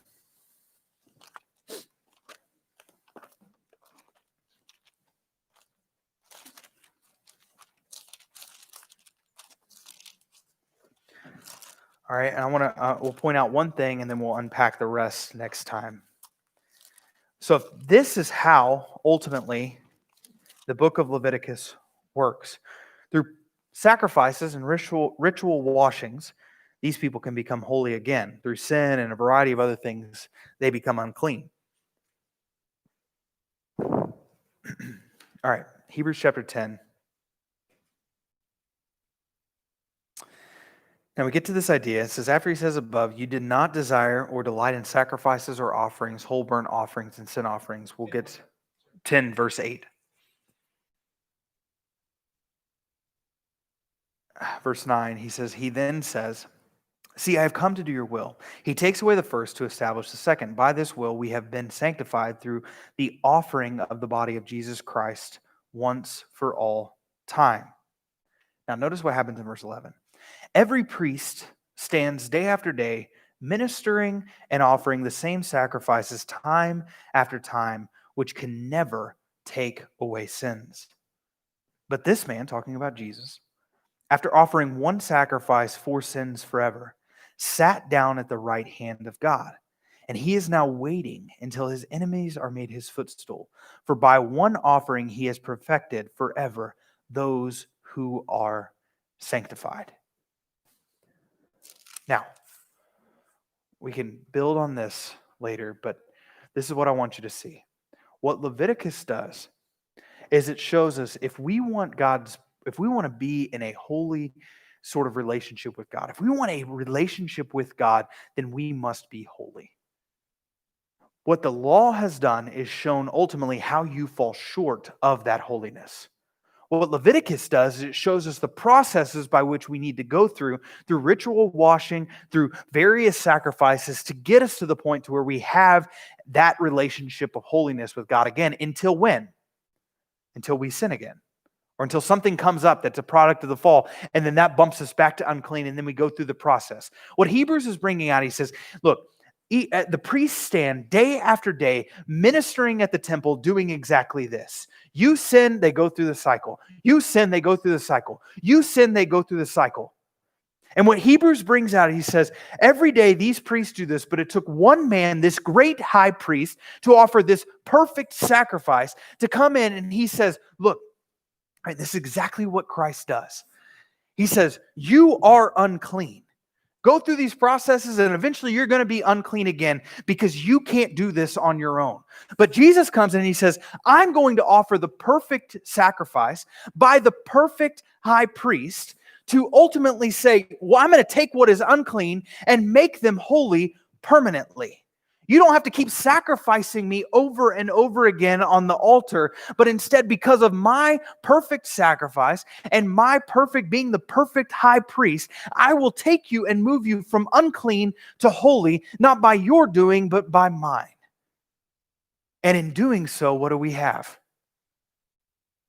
All right, and I want to we'll point out one thing, and then we'll unpack the rest next time. So if this is how ultimately the book of Leviticus works, through sacrifices and ritual washings, these people can become holy again. Through sin and a variety of other things, they become unclean. All right, Hebrews chapter 10. Now we get to this idea. It says, after he says above, you did not desire or delight in sacrifices or offerings, whole burnt offerings and sin offerings. We'll get 10 verse 8. Verse 9, he says, he then says, see, I have come to do your will. He takes away the first to establish the second. By this will we have been sanctified through the offering of the body of Jesus Christ once for all time. Now notice what happens in verse 11. Every priest stands day after day, ministering and offering the same sacrifices time after time, which can never take away sins. But this man, talking about Jesus, after offering one sacrifice for sins forever, sat down at the right hand of God. And he is now waiting until his enemies are made his footstool. For by one offering he has perfected forever those who are sanctified. Now, we can build on this later, but this is what I want you to see. What Leviticus does is it shows us if we want to be in a holy sort of relationship with God, if we want a relationship with God, then we must be holy. What the law has done is shown ultimately how you fall short of that holiness. What Leviticus does is it shows us the processes by which we need to go through ritual washing, through various sacrifices to get us to the point to where we have that relationship of holiness with God again. Until when? Until we sin again. Or until something comes up that's a product of the fall, and then that bumps us back to unclean, and then we go through the process. What Hebrews is bringing out, he says, look, the priests stand day after day ministering at the temple doing exactly this. You sin, they go through the cycle. You sin, they go through the cycle. You sin, they go through the cycle. And what Hebrews brings out, he says, every day these priests do this, but it took one man, this great high priest, to offer this perfect sacrifice, to come in, and he says, look, right, this is exactly what Christ does. He says, you are unclean. Go through these processes and eventually you're going to be unclean again because you can't do this on your own. But Jesus comes in and he says, I'm going to offer the perfect sacrifice by the perfect high priest to ultimately say, well, I'm going to take what is unclean and make them holy permanently. You don't have to keep sacrificing me over and over again on the altar, but instead, because of my perfect sacrifice and my perfect being the perfect high priest, I will take you and move you from unclean to holy, not by your doing, but by mine. And in doing so, what do we have?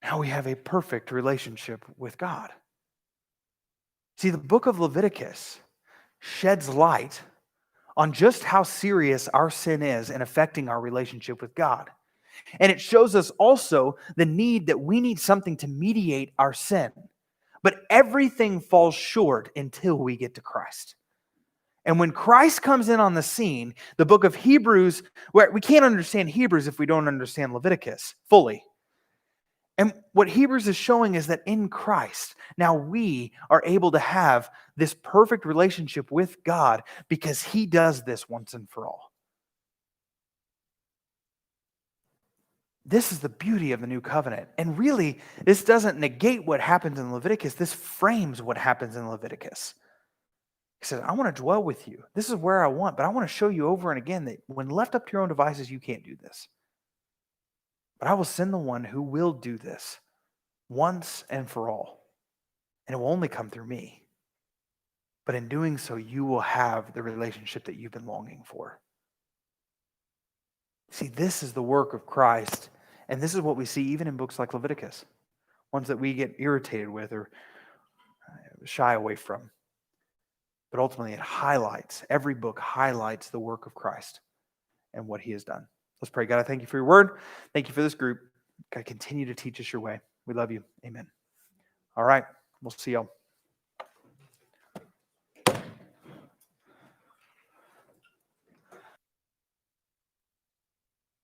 Now we have a perfect relationship with God. See, the book of Leviticus sheds light on just how serious our sin is in affecting our relationship with God. And it shows us also the need that we need something to mediate our sin. But everything falls short until we get to Christ. And when Christ comes in on the scene, the book of Hebrews, where we can't understand Hebrews if we don't understand Leviticus fully. And what Hebrews is showing is that in Christ, now we are able to have this perfect relationship with God because he does this once and for all. This is the beauty of the new covenant. And really, this doesn't negate what happens in Leviticus. This frames what happens in Leviticus. He says, I want to dwell with you. This is where I want, but I want to show you over and again that when left up to your own devices, you can't do this. But I will send the one who will do this once and for all. And it will only come through me. But in doing so, you will have the relationship that you've been longing for. See, this is the work of Christ. And this is what we see even in books like Leviticus, ones that we get irritated with or shy away from. But ultimately, every book highlights the work of Christ and what he has done. Let's pray. God, I thank you for your word. Thank you for this group. God, continue to teach us your way. We love you. Amen. All right. We'll see y'all.